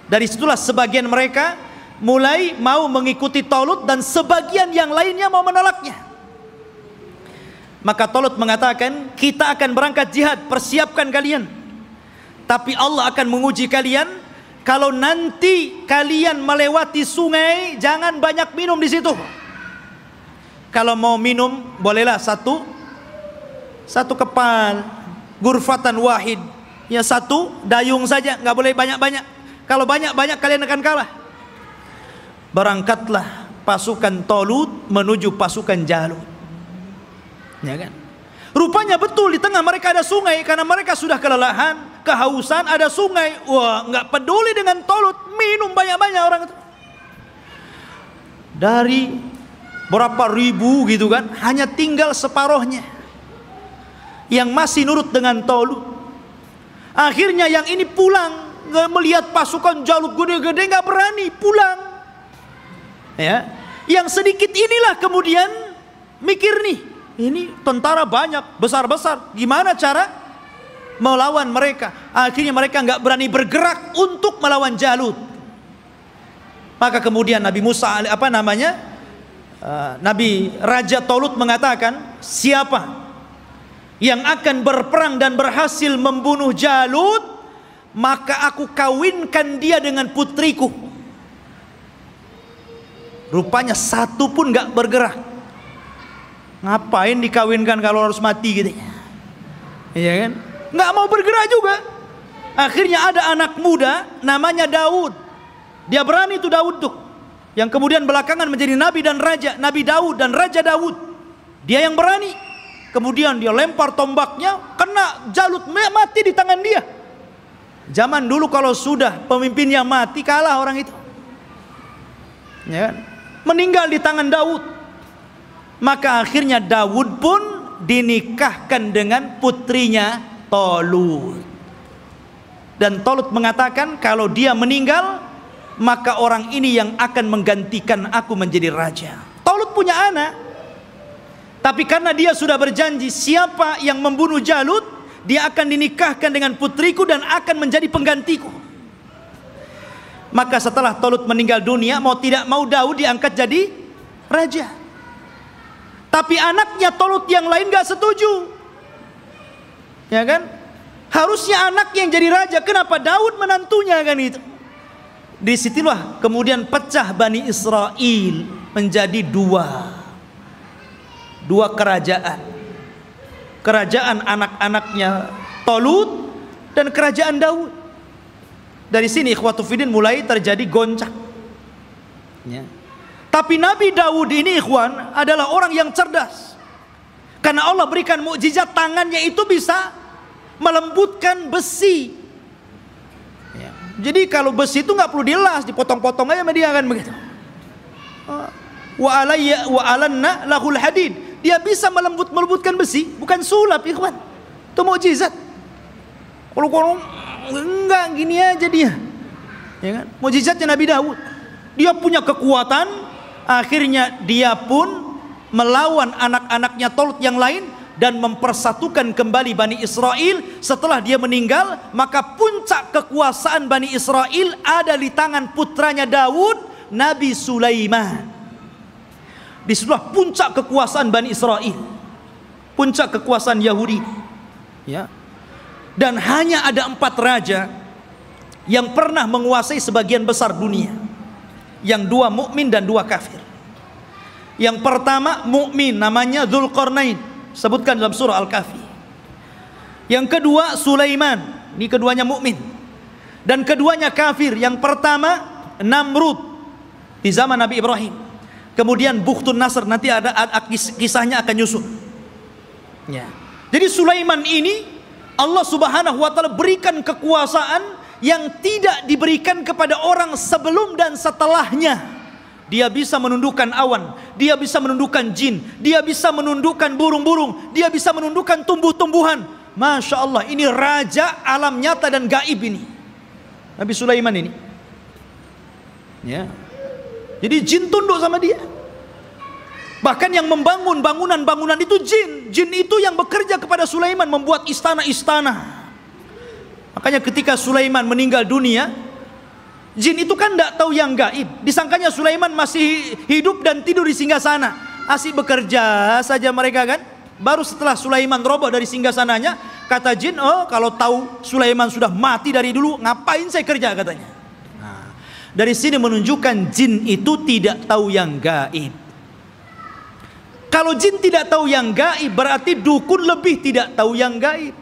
Dari situlah sebagian mereka mulai mau mengikuti Talut dan sebagian yang lainnya mau menolaknya. Maka Talut mengatakan, kita akan berangkat jihad, persiapkan kalian. Tapi Allah akan menguji kalian. Kalau nanti kalian melewati sungai, jangan banyak minum di situ. Kalau mau minum bolehlah satu kepal, gurfatan wahid, ya satu dayung saja, nggak boleh banyak-banyak. Kalau banyak-banyak kalian akan kalah. Berangkatlah pasukan Talut menuju pasukan Jalut, ya kan? Rupanya betul di tengah mereka ada sungai, karena mereka sudah kelelahan, kehausan, ada sungai. Wah, nggak peduli dengan Talut, minum banyak-banyak orang itu. Dari berapa ribu gitu kan, hanya tinggal separohnya yang masih nurut dengan Talut. Akhirnya yang ini pulang, melihat pasukan Jalut gede-gede, nggak berani pulang. Ya, yang sedikit inilah kemudian mikir nih, ini tentara banyak, besar-besar, gimana cara melawan mereka? Akhirnya mereka nggak berani bergerak untuk melawan Jalut. Maka kemudian Nabi Musa, Nabi Raja Talut mengatakan, siapa yang akan berperang dan berhasil membunuh Jalut, maka aku kawinkan dia dengan putriku. Rupanya satu pun nggak bergerak. Ngapain dikawinkan kalau harus mati gitu? Iya kan? Nggak mau bergerak juga. Akhirnya ada anak muda namanya Daud. Dia berani tuh Daud tuh, yang kemudian belakangan menjadi nabi dan raja, Nabi Daud dan Raja Daud. Dia yang berani. Kemudian dia lempar tombaknya, kena Jalut, mati di tangan dia. Zaman dulu kalau sudah pemimpin yang mati, kalah orang itu, ya kan? Meninggal di tangan Daud. Maka akhirnya Daud pun dinikahkan dengan putrinya Talut. Dan Talut mengatakan, kalau dia meninggal, maka orang ini yang akan menggantikan aku menjadi raja. Talut punya anak, tapi karena dia sudah berjanji, siapa yang membunuh Jalut, dia akan dinikahkan dengan putriku dan akan menjadi penggantiku. Maka setelah Talut meninggal dunia, mau tidak mau Daud diangkat jadi raja. Tapi anaknya Talut yang lain gak setuju, ya kan? Harusnya anak yang jadi raja, kenapa Daud menantunya kan itu? Disitulah kemudian pecah Bani Israel menjadi dua kerajaan. Kerajaan anak-anaknya Talut dan kerajaan Daud. Dari sini ikhwatu fiddin mulai terjadi goncang, ya. Tapi Nabi Daud ini ikhwan adalah orang yang cerdas, karena Allah berikan mukjizat, tangannya itu bisa melembutkan besi, ya. Jadi kalau besi itu nggak perlu dilas, dipotong-potong aja sama dia kan begitu. Wa alanna lahul hadid, dia bisa melembutkan besi, bukan sulap ikhwan. Itu mukjizat. Kalau enggak gini aja dia, ya kan? Mukjizatnya Nabi Daud. Dia punya kekuatan, akhirnya dia pun melawan anak-anaknya Talut yang lain dan mempersatukan kembali Bani Israel. Setelah dia meninggal, maka puncak kekuasaan Bani Israel ada di tangan putranya Daud, Nabi Sulaiman. Disitulah puncak kekuasaan Bani Israel, puncak kekuasaan Yahudi, ya. Dan hanya ada 4 raja yang pernah menguasai sebagian besar dunia, yang 2 mukmin dan 2 kafir. Yang pertama mukmin, namanya Dzulqarnain, sebutkan dalam surah Al-Kahfi. Yang kedua Sulaiman, ini keduanya mukmin, dan keduanya kafir. Yang pertama Namrud di zaman Nabi Ibrahim, kemudian Bukhtun Nasr, nanti ada kisahnya akan nyusul, ya. Jadi Sulaiman ini Allah Subhanahu wa ta'ala berikan kekuasaan yang tidak diberikan kepada orang sebelum dan setelahnya. Dia bisa menundukkan awan, dia bisa menundukkan jin, dia bisa menundukkan burung-burung, dia bisa menundukkan tumbuh-tumbuhan. Masya Allah, ini raja alam nyata dan gaib ini, Nabi Sulaiman ini, ya. Jadi jin tunduk sama dia. Bahkan yang membangun bangunan-bangunan itu jin itu yang bekerja kepada Sulaiman, membuat istana-istana. Makanya ketika Sulaiman meninggal dunia, jin itu kan tidak tahu yang gaib, disangkanya Sulaiman masih hidup dan tidur di singgasana, asik bekerja saja mereka kan. Baru setelah Sulaiman roboh dari singgasananya, kata jin, oh kalau tahu Sulaiman sudah mati dari dulu, ngapain saya kerja, katanya. Nah, dari sini menunjukkan jin itu tidak tahu yang gaib. Kalau jin tidak tahu yang gaib, berarti dukun lebih tidak tahu yang gaib.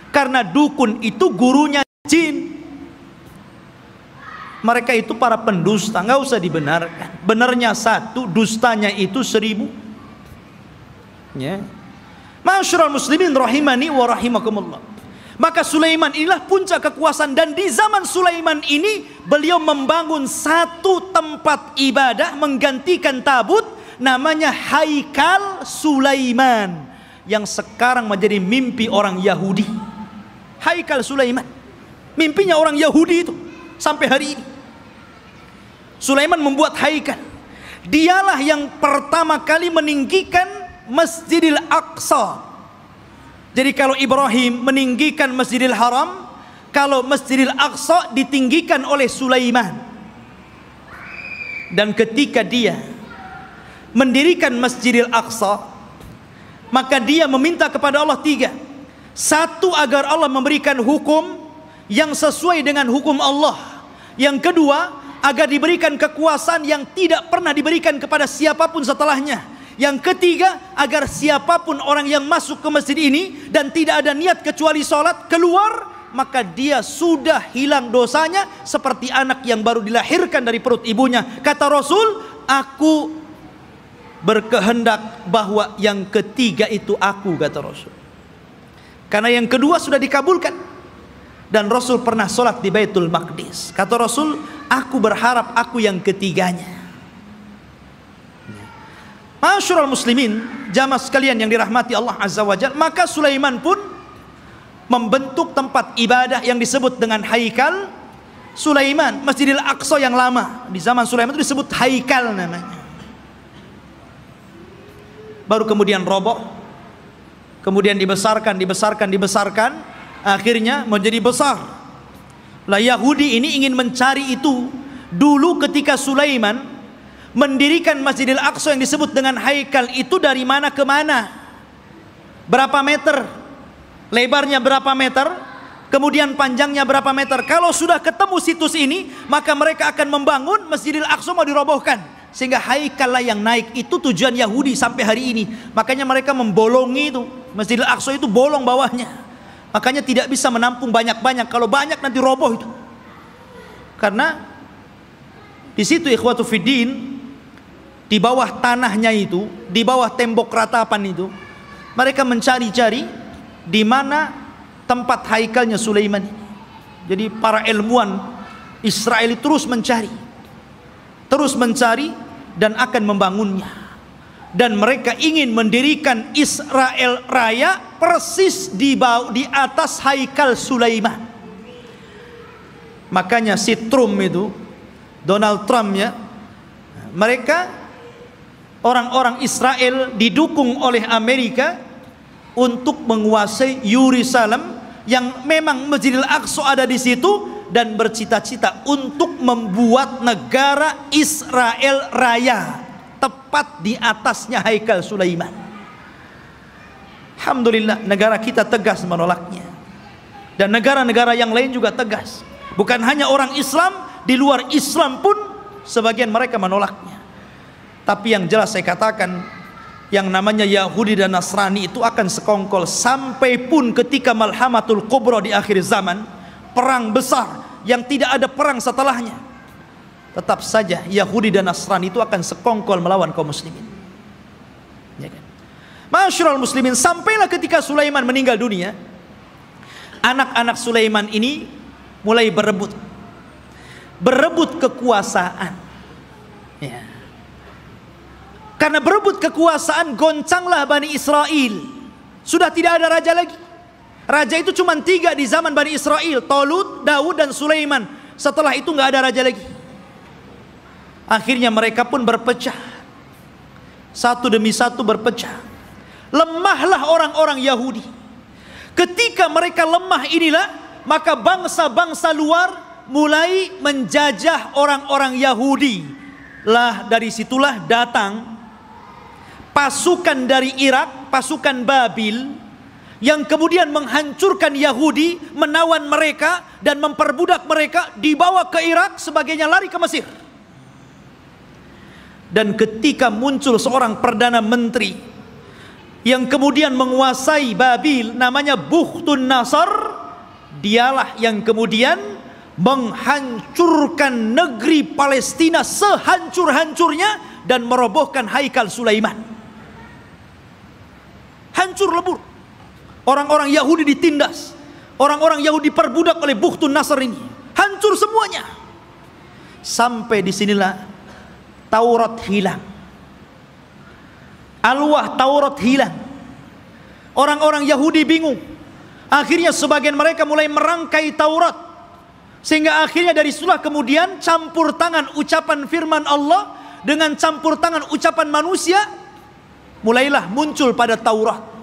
Karena dukun itu gurunya jin. Mereka itu para pendusta, nggak usah dibenarkan. Benarnya satu, dustanya itu 1000. Ya. Ma'asyiral muslimin rahimani wa rahimakumullah. Maka Sulaiman inilah puncak kekuasaan, dan di zaman Sulaiman ini beliau membangun satu tempat ibadah menggantikan tabut, namanya Haikal Sulaiman, yang sekarang menjadi mimpi orang Yahudi. Haikal Sulaiman, mimpinya orang Yahudi itu sampai hari ini. Sulaiman membuat haikal. Dialah yang pertama kali meninggikan Masjidil Aqsa. Jadi kalau Ibrahim meninggikan Masjidil Haram, kalau Masjidil Aqsa ditinggikan oleh Sulaiman. Dan ketika dia mendirikan Masjidil Aqsa, maka dia meminta kepada Allah 3. Satu, agar Allah memberikan hukum yang sesuai dengan hukum Allah. Yang kedua, agar diberikan kekuasaan yang tidak pernah diberikan kepada siapapun setelahnya. Yang ketiga, agar siapapun orang yang masuk ke masjid ini dan tidak ada niat kecuali sholat, keluar, maka dia sudah hilang dosanya seperti anak yang baru dilahirkan dari perut ibunya. Kata Rasul, aku berkehendak bahwa yang ketiga itu aku, kata Rasul. Karena yang kedua sudah dikabulkan. Dan Rasul pernah sholat di Baitul Maqdis. Kata Rasul, aku berharap aku yang ketiganya. Ma'asyiral muslimin, jamaah sekalian yang dirahmati Allah Azza wa Jalla, maka Sulaiman pun membentuk tempat ibadah yang disebut dengan Haikal Sulaiman. Masjidil Aqsa yang lama di zaman Sulaiman itu disebut Haikal namanya. Baru kemudian roboh, kemudian dibesarkan, akhirnya menjadi besar. Lah Yahudi ini ingin mencari itu. Dulu ketika Sulaiman mendirikan Masjidil Aqsa yang disebut dengan Haikal itu, dari mana ke mana, berapa meter, lebarnya berapa meter, kemudian panjangnya berapa meter. Kalau sudah ketemu situs ini, maka mereka akan membangun Masjidil Aqsa, mau dirobohkan. Sehingga Haikal lah yang naik. Itu tujuan Yahudi sampai hari ini. Makanya mereka membolongi itu. Masjidil Aqsa itu bolong bawahnya. Makanya tidak bisa menampung banyak-banyak. Kalau banyak nanti roboh itu. Karena di situ ikhwatu fiddin, di bawah tanahnya itu, di bawah tembok ratapan itu, mereka mencari-cari di mana tempat haikalnya Sulaiman ini. Jadi para ilmuwan Israel terus mencari dan akan membangunnya. Dan mereka ingin mendirikan Israel Raya persis di atas Haikal Sulaiman. Makanya si Trump itu, Donald Trump ya, mereka orang-orang Israel didukung oleh Amerika untuk menguasai Yerusalem, yang memang Masjidil Aqsa ada di situ, dan bercita-cita untuk membuat negara Israel Raya tepat di atasnya Haikal Sulaiman. Alhamdulillah, negara kita tegas menolaknya, dan negara-negara yang lain juga tegas. Bukan hanya orang Islam, di luar Islam pun sebagian mereka menolaknya. Tapi yang jelas saya katakan, yang namanya Yahudi dan Nasrani itu akan sekongkol sampai pun ketika Malhamatul Kubra di akhir zaman, perang besar yang tidak ada perang setelahnya, tetap saja Yahudi dan Nasrani itu akan sekongkol melawan kaum muslimin. Ya kan? Ma'asyiral muslimin, sampailah ketika Sulaiman meninggal dunia, anak-anak Sulaiman ini mulai berebut kekuasaan. Ya. Karena berebut kekuasaan, goncanglah Bani Israel. Sudah tidak ada raja lagi. Raja itu cuma 3 di zaman Bani Israel, Talut, Daud, dan Sulaiman. Setelah itu nggak ada raja lagi. Akhirnya mereka pun berpecah, satu demi satu berpecah. Lemahlah orang-orang Yahudi. Ketika mereka lemah inilah, maka bangsa-bangsa luar mulai menjajah orang-orang Yahudi. Lah dari situlah datang pasukan dari Irak, pasukan Babil, yang kemudian menghancurkan Yahudi, menawan mereka dan memperbudak mereka, dibawa ke Irak, sebagainya lari ke Mesir. Dan ketika muncul seorang perdana menteri yang kemudian menguasai Babil namanya Bukhtun Nasr, dialah yang kemudian menghancurkan negeri Palestina sehancur-hancurnya dan merobohkan Haikal Sulaiman. Hancur lebur. Orang-orang Yahudi ditindas, orang-orang Yahudi diperbudak oleh Bukhtun Nasr ini. Hancur semuanya. Sampai disinilah Taurat hilang. Alwah Taurat hilang. Orang-orang Yahudi bingung. Akhirnya sebagian mereka mulai merangkai Taurat, sehingga akhirnya dari situlah kemudian campur tangan ucapan firman Allah dengan campur tangan ucapan manusia mulailah muncul pada Taurat.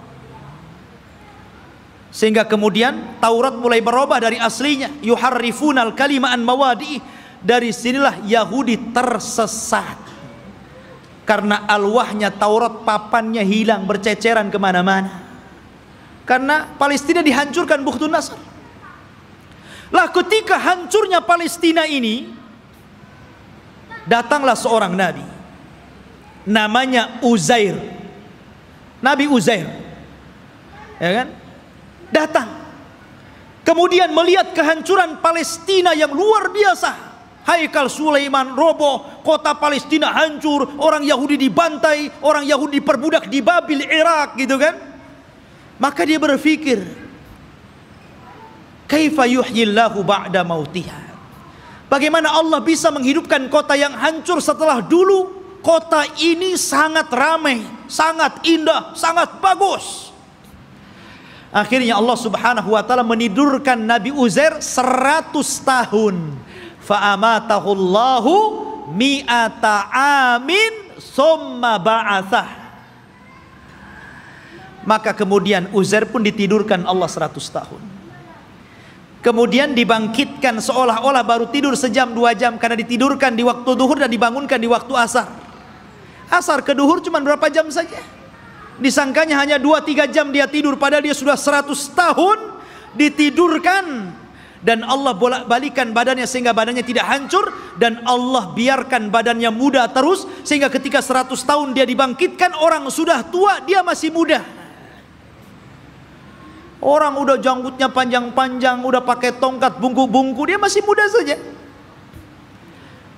Sehingga kemudian Taurat mulai berubah dari aslinya, yuharrifunal kalima an mawadi. Dari sinilah Yahudi tersesat, karena alwahnya Taurat, papannya hilang, berceceran kemana-mana. Karena Palestina dihancurkan Bukhtun Nasr. Lah ketika hancurnya Palestina ini, datanglah seorang nabi, namanya Uzair. Nabi Uzair, ya kan? Datang, kemudian melihat kehancuran Palestina yang luar biasa. Haikal Sulaiman roboh, kota Palestina hancur, orang Yahudi dibantai, orang Yahudi diperbudak di Babil, Irak, gitu kan. Maka dia berpikir, kaifa yuhyillahu ba'da mautiha. Bagaimana Allah bisa menghidupkan kota yang hancur setelah dulu kota ini sangat ramai, sangat indah, sangat bagus. Akhirnya Allah Subhanahu wa taala menidurkan Nabi Uzair 100 tahun. Fa'amatahu Allahu mi'ata amin summa ba'atsah. Maka kemudian Uzair pun ditidurkan Allah 100 tahun. Kemudian dibangkitkan seolah-olah baru tidur sejam 2 jam, karena ditidurkan di waktu duhur dan dibangunkan di waktu asar. Asar ke duhur cuma berapa jam saja. Disangkanya hanya 2-3 jam dia tidur, padahal dia sudah 100 tahun ditidurkan. Dan Allah bolak-balikan badannya sehingga badannya tidak hancur, dan Allah biarkan badannya muda terus, sehingga ketika 100 tahun dia dibangkitkan, orang sudah tua dia masih muda. Orang udah janggutnya panjang-panjang, udah pakai tongkat bungku-bungku, dia masih muda saja.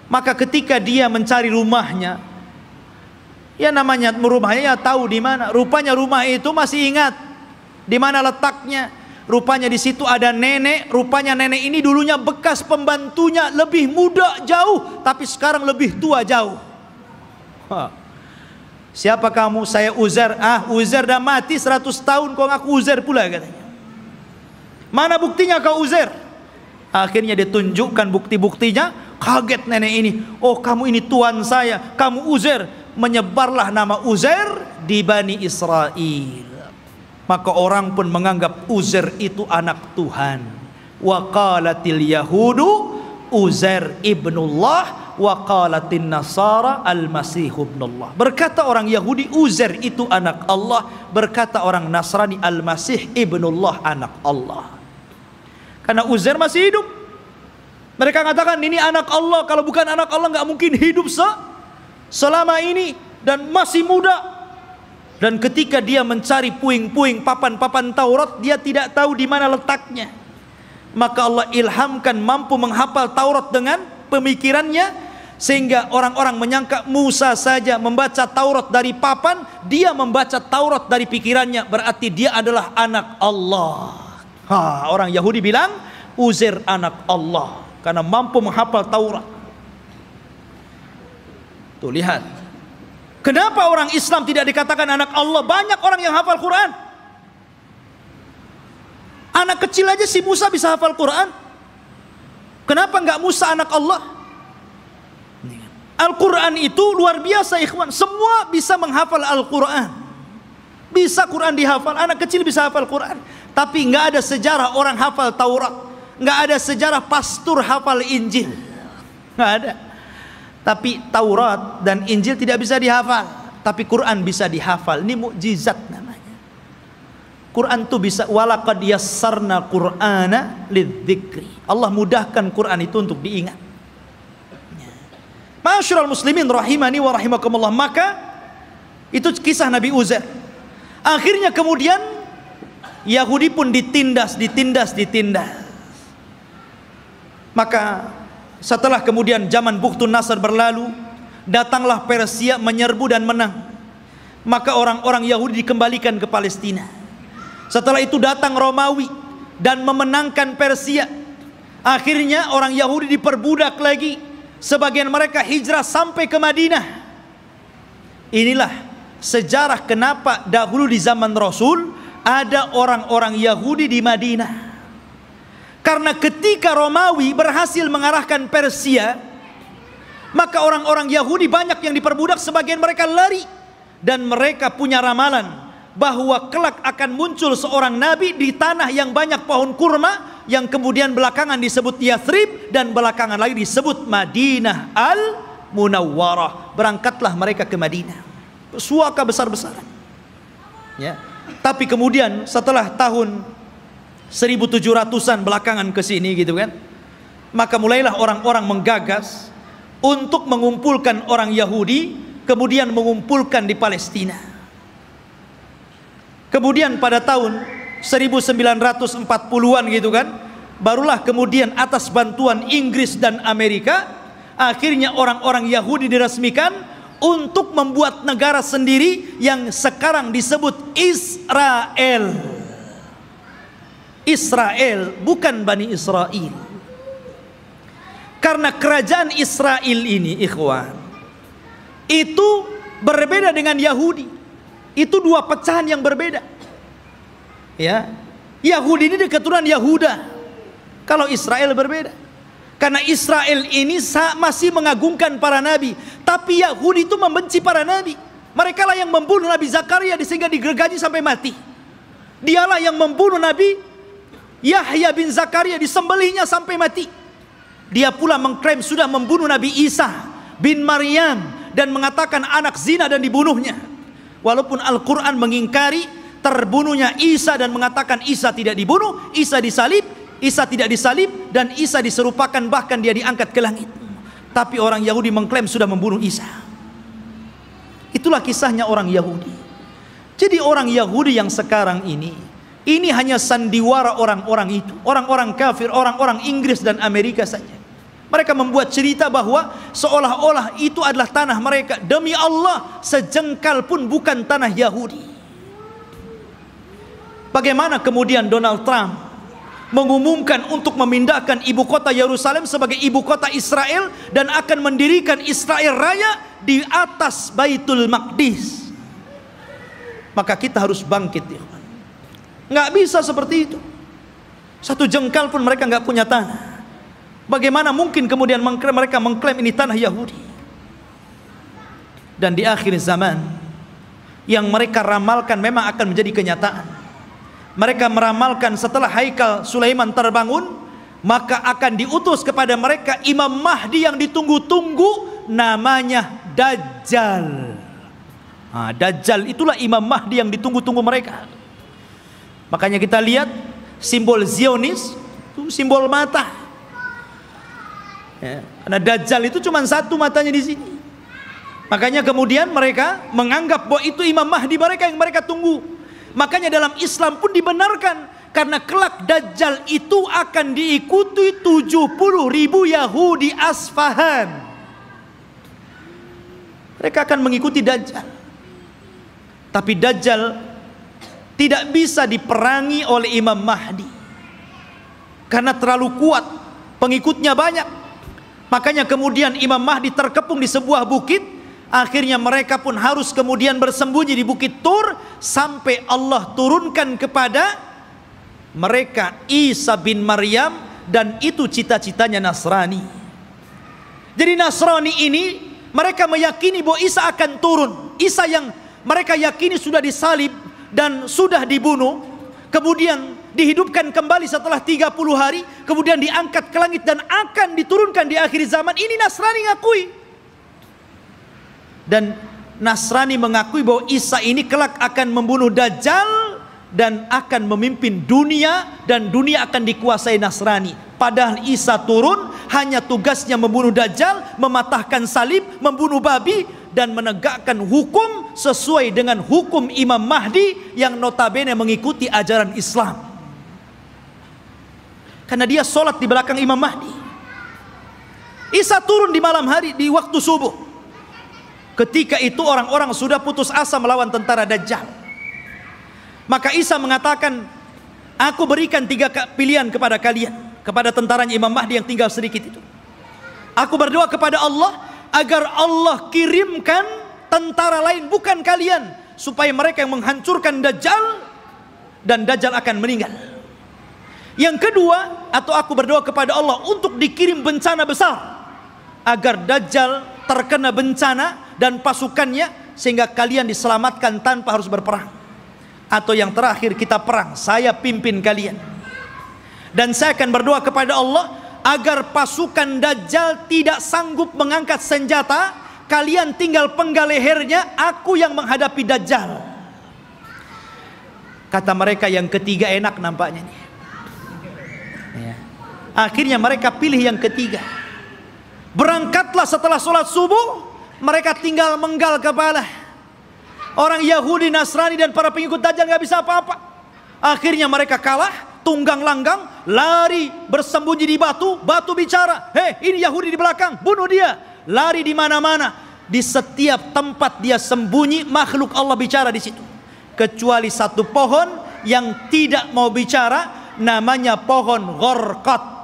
Maka ketika dia mencari rumahnya, ya namanya rumahnya ya tahu di mana. Rupanya rumah itu masih ingat di mana letaknya. Rupanya di situ ada nenek. Rupanya nenek ini dulunya bekas pembantunya, lebih muda jauh, tapi sekarang lebih tua jauh. Siapa kamu? Saya Uzair. Uzair dah mati 100 tahun, kau ngaku Uzair pula, katanya. Mana buktinya kau Uzair? Akhirnya ditunjukkan bukti-buktinya. Kaget nenek ini. Oh, kamu ini tuan saya, kamu Uzair. Menyebarlah nama Uzair di Bani Israel. Maka orang pun menganggap Uzair itu anak Tuhan. Wa qalatil yahudu Uzair ibnullah wa qalatin nasara al-masih ibnullah. Berkata orang Yahudi Uzair itu anak Allah, berkata orang Nasrani al-masih ibnullah, anak Allah. Karena Uzair masih hidup. Mereka katakan ini anak Allah, kalau bukan anak Allah nggak mungkin hidup selama ini, dan masih muda. Dan ketika dia mencari puing-puing papan-papan Taurat, dia tidak tahu di mana letaknya. Maka Allah ilhamkan mampu menghafal Taurat dengan pemikirannya, sehingga orang-orang menyangka Musa saja membaca Taurat dari papan, dia membaca Taurat dari pikirannya, berarti dia adalah anak Allah. Orang Yahudi bilang Uzair anak Allah karena mampu menghafal Taurat. Tuh lihat, kenapa orang Islam tidak dikatakan anak Allah? Banyak orang yang hafal Quran. Anak kecil aja si Musa bisa hafal Quran. Kenapa enggak Musa anak Allah? Al-Quran itu luar biasa, ikhwan. Semua bisa menghafal Al-Quran. Bisa Quran dihafal, anak kecil bisa hafal Quran. Tapi enggak ada sejarah orang hafal Taurat. Enggak ada sejarah pastor hafal Injil. Enggak ada. Tapi Taurat dan Injil tidak bisa dihafal, tapi Quran bisa dihafal. Ini mukjizat namanya. Quran itu bisa, walaqad yassarna Qur'ana lidzikri. Allah mudahkan Quran itu untuk diingat. Ma'asyiral muslimin rahimani wa rahimakumullah. Maka itu kisah Nabi Uzair. Akhirnya kemudian Yahudi pun ditindas. Maka setelah kemudian zaman Bukhtun Nasr berlalu, datanglah Persia menyerbu dan menang. Maka orang-orang Yahudi dikembalikan ke Palestina. Setelah itu datang Romawi dan memenangkan Persia. Akhirnya orang Yahudi diperbudak lagi. Sebagian mereka hijrah sampai ke Madinah. Inilah sejarah kenapa dahulu di zaman Rasul ada orang-orang Yahudi di Madinah. Karena ketika Romawi berhasil mengarahkan Persia, maka orang-orang Yahudi banyak yang diperbudak, sebagian mereka lari. Dan mereka punya ramalan bahwa kelak akan muncul seorang nabi di tanah yang banyak pohon kurma, yang kemudian belakangan disebut Yathrib dan belakangan lagi disebut Madinah Al-Munawwarah. Berangkatlah mereka ke Madinah, suaka besar-besaran. Ya. Tapi kemudian setelah tahun 1700-an belakangan ke sini gitu kan, maka mulailah orang-orang menggagas untuk mengumpulkan orang Yahudi, kemudian mengumpulkan di Palestina. Kemudian pada tahun 1940-an gitu kan, barulah kemudian atas bantuan Inggris dan Amerika, akhirnya orang-orang Yahudi diresmikan untuk membuat negara sendiri yang sekarang disebut Israel. Israel, bukan Bani Israel. Karena kerajaan Israel ini, ikhwan, itu berbeda dengan Yahudi. Itu dua pecahan yang berbeda. Ya, Yahudi ini keturunan Yahuda. Kalau Israel berbeda. Karena Israel ini masih mengagungkan para nabi, tapi Yahudi itu membenci para nabi. Mereka lah yang membunuh Nabi Zakaria sehingga digergaji sampai mati. Dialah yang membunuh Nabi Yahya bin Zakaria, disembelihnya sampai mati. Dia pula mengklaim sudah membunuh Nabi Isa bin Maryam dan mengatakan anak zina dan dibunuhnya. Walaupun Al-Quran mengingkari terbunuhnya Isa dan mengatakan Isa tidak dibunuh, Isa disalib, Isa tidak disalib, dan Isa diserupakan bahkan dia diangkat ke langit. Tapi orang Yahudi mengklaim sudah membunuh Isa. Itulah kisahnya orang Yahudi. Jadi orang Yahudi yang sekarang ini hanya sandiwara orang-orang itu, orang-orang kafir, orang-orang Inggris dan Amerika saja. Mereka membuat cerita bahwa seolah-olah itu adalah tanah mereka. Demi Allah, sejengkal pun bukan tanah Yahudi. Bagaimana kemudian Donald Trump mengumumkan untuk memindahkan ibu kota Yerusalem sebagai ibu kota Israel dan akan mendirikan Israel Raya di atas Baitul Maqdis? Maka kita harus bangkit, ya. Nggak bisa seperti itu. Satu jengkal pun mereka nggak punya tanah. Bagaimana mungkin kemudian mereka mengklaim ini tanah Yahudi? Dan di akhir zaman, yang mereka ramalkan memang akan menjadi kenyataan. Mereka meramalkan setelah Haikal Sulaiman terbangun, maka akan diutus kepada mereka Imam Mahdi yang ditunggu-tunggu, namanya Dajjal. Dajjal itulah Imam Mahdi yang ditunggu-tunggu mereka. Makanya kita lihat simbol Zionis itu simbol mata. Ya, karena Dajjal itu cuma satu matanya di sini. Makanya kemudian mereka menganggap bahwa itu Imam Mahdi mereka yang mereka tunggu. Makanya dalam Islam pun dibenarkan, karena kelak Dajjal itu akan diikuti 70.000 Yahudi Asfahan. Mereka akan mengikuti Dajjal. Tapi Dajjal tidak bisa diperangi oleh Imam Mahdi karena terlalu kuat, pengikutnya banyak. Makanya kemudian Imam Mahdi terkepung di sebuah bukit. Akhirnya mereka pun harus kemudian bersembunyi di Bukit Tur sampai Allah turunkan kepada mereka Isa bin Maryam, dan itu cita-citanya Nasrani. Jadi Nasrani ini mereka meyakini bahwa Isa akan turun. Isa yang mereka yakini sudah disalib dan sudah dibunuh, kemudian dihidupkan kembali setelah 30 hari, kemudian diangkat ke langit dan akan diturunkan di akhir zaman. Ini Nasrani ngakui. Dan Nasrani mengakui bahwa Isa ini kelak akan membunuh Dajjal dan akan memimpin dunia, dan dunia akan dikuasai Nasrani. Padahal Isa turun hanya tugasnya membunuh Dajjal, mematahkan salib, membunuh babi, dan menegakkan hukum sesuai dengan hukum Imam Mahdi yang notabene mengikuti ajaran Islam. Karena dia sholat di belakang Imam Mahdi. Isa turun di malam hari di waktu subuh. Ketika itu orang-orang sudah putus asa melawan tentara Dajjal. Maka Isa mengatakan, aku berikan 3 pilihan kepada kalian, kepada tentaranya Imam Mahdi yang tinggal sedikit itu. Aku berdoa kepada Allah agar Allah kirimkan tentara lain bukan kalian, supaya mereka yang menghancurkan Dajjal, dan Dajjal akan meninggal. Yang kedua, atau aku berdoa kepada Allah untuk dikirim bencana besar agar Dajjal terkena bencana dan pasukannya, sehingga kalian diselamatkan tanpa harus berperang. Atau yang terakhir, kita perang, saya pimpin kalian. Dan saya akan berdoa kepada Allah agar pasukan Dajjal tidak sanggup mengangkat senjata, kalian tinggal penggal lehernya, aku yang menghadapi Dajjal. Kata mereka yang ketiga enak nampaknya nih. Ya. Akhirnya mereka pilih yang ketiga. Berangkatlah setelah sholat subuh, mereka tinggal menggal kepala. Orang Yahudi, Nasrani dan para pengikut Dajjal gak bisa apa-apa. Akhirnya mereka kalah, tunggang langgang, lari bersembunyi di batu. Batu bicara, hei ini Yahudi di belakang, bunuh dia. Lari di mana-mana, di setiap tempat dia sembunyi, makhluk Allah bicara di situ. Kecuali satu pohon yang tidak mau bicara, namanya pohon Gharqad.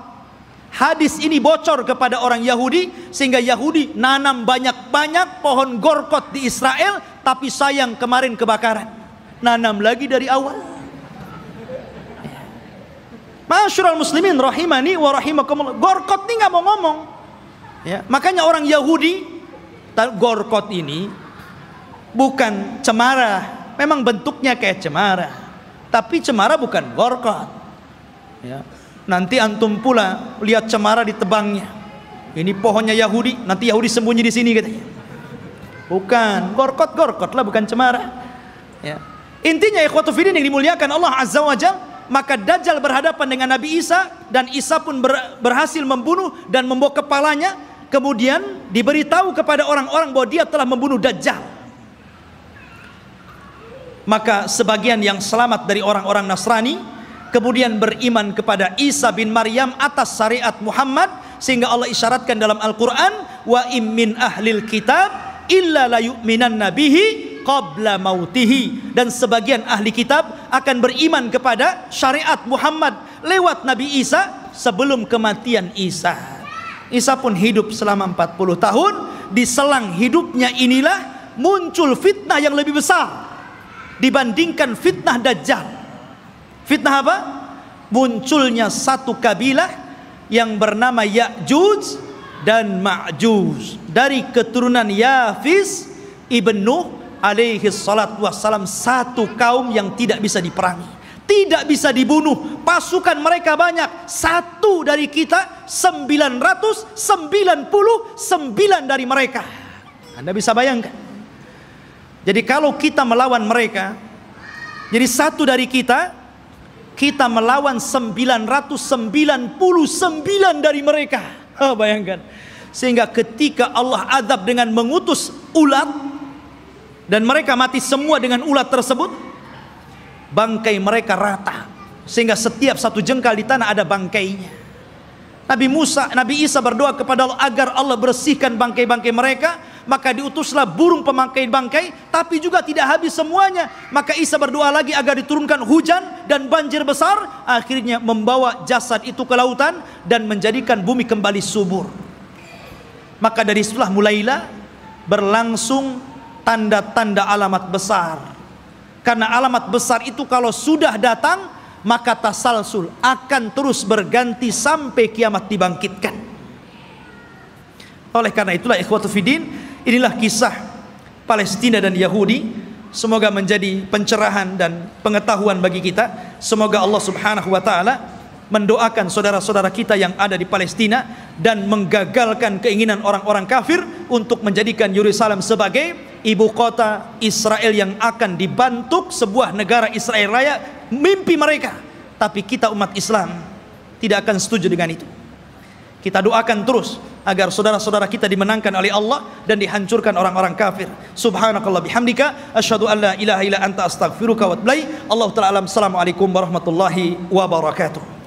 Hadis ini bocor kepada orang Yahudi, sehingga Yahudi nanam banyak-banyak pohon Gharqad di Israel. Tapi sayang kemarin kebakaran, nanam lagi dari awal. Ma'asyiral muslimin rahimani wa rahimakumullah, Gharqad ini nggak mau ngomong. Ya, makanya orang Yahudi, Gharqad ini bukan cemara, memang bentuknya kayak cemara, tapi cemara bukan Gharqad. Ya, nanti antum pula lihat cemara ditebangnya. Ini pohonnya Yahudi, nanti Yahudi sembunyi di sini katanya. Bukan, Gharqad lah, bukan cemara. Ya. Intinya ikhwatu fiddin yang dimuliakan Allah Azza wa Jalla, maka Dajjal berhadapan dengan Nabi Isa, dan Isa pun berhasil membunuh dan membawa kepalanya. Kemudian diberitahu kepada orang-orang bahwa dia telah membunuh Dajjal. Maka sebagian yang selamat dari orang-orang Nasrani kemudian beriman kepada Isa bin Maryam atas syariat Muhammad, sehingga Allah isyaratkan dalam Al-Quran, wa im min ahlil kitab illa la yu'minanna bihi qabla mautihi. Dan sebagian ahli kitab akan beriman kepada syariat Muhammad lewat Nabi Isa sebelum kematian Isa. Isa pun hidup selama 40 tahun. Di selang hidupnya inilah muncul fitnah yang lebih besar dibandingkan fitnah Dajjal. Fitnah apa? Munculnya satu kabilah yang bernama Ya'juj dan Ma'juj, dari keturunan Yafis ibn Nuh alaihi salatu wassalam. Satu kaum yang tidak bisa diperangi, tidak bisa dibunuh, pasukan mereka banyak. Satu dari kita 999 dari mereka. Anda bisa bayangkan. Jadi kalau kita melawan mereka, jadi satu dari kita melawan 999 dari mereka. Oh, bayangkan. Sehingga ketika Allah azab dengan mengutus ulat, dan mereka mati semua dengan ulat tersebut, bangkai mereka rata, sehingga setiap satu jengkal di tanah ada bangkainya. Nabi Isa berdoa kepada Allah agar Allah bersihkan bangkai-bangkai mereka. Maka diutuslah burung pemangkai bangkai, tapi juga tidak habis semuanya. Maka Isa berdoa lagi agar diturunkan hujan dan banjir besar. Akhirnya membawa jasad itu ke lautan dan menjadikan bumi kembali subur. Maka dari situlah mulailah berlangsung tanda-tanda alamat besar. Karena alamat besar itu kalau sudah datang, maka tasalsul akan terus berganti sampai kiamat dibangkitkan. Oleh karena itulah ikhwatu fiddin, inilah kisah Palestina dan Yahudi. Semoga menjadi pencerahan dan pengetahuan bagi kita. Semoga Allah subhanahu wa ta'ala mendoakan saudara-saudara kita yang ada di Palestina dan menggagalkan keinginan orang-orang kafir untuk menjadikan Yerusalem sebagai ibu kota Israel yang akan dibentuk sebuah negara Israel Raya. Mimpi mereka, tapi kita umat Islam tidak akan setuju dengan itu. Kita doakan terus agar saudara-saudara kita dimenangkan oleh Allah dan dihancurkan orang-orang kafir. Subhanakallah bihamdika asyhadu an la ilaha illa anta astaghfiruka wa atubu ilaik. Allahu ta'ala alam. Assalamualaikum warahmatullahi wabarakatuh.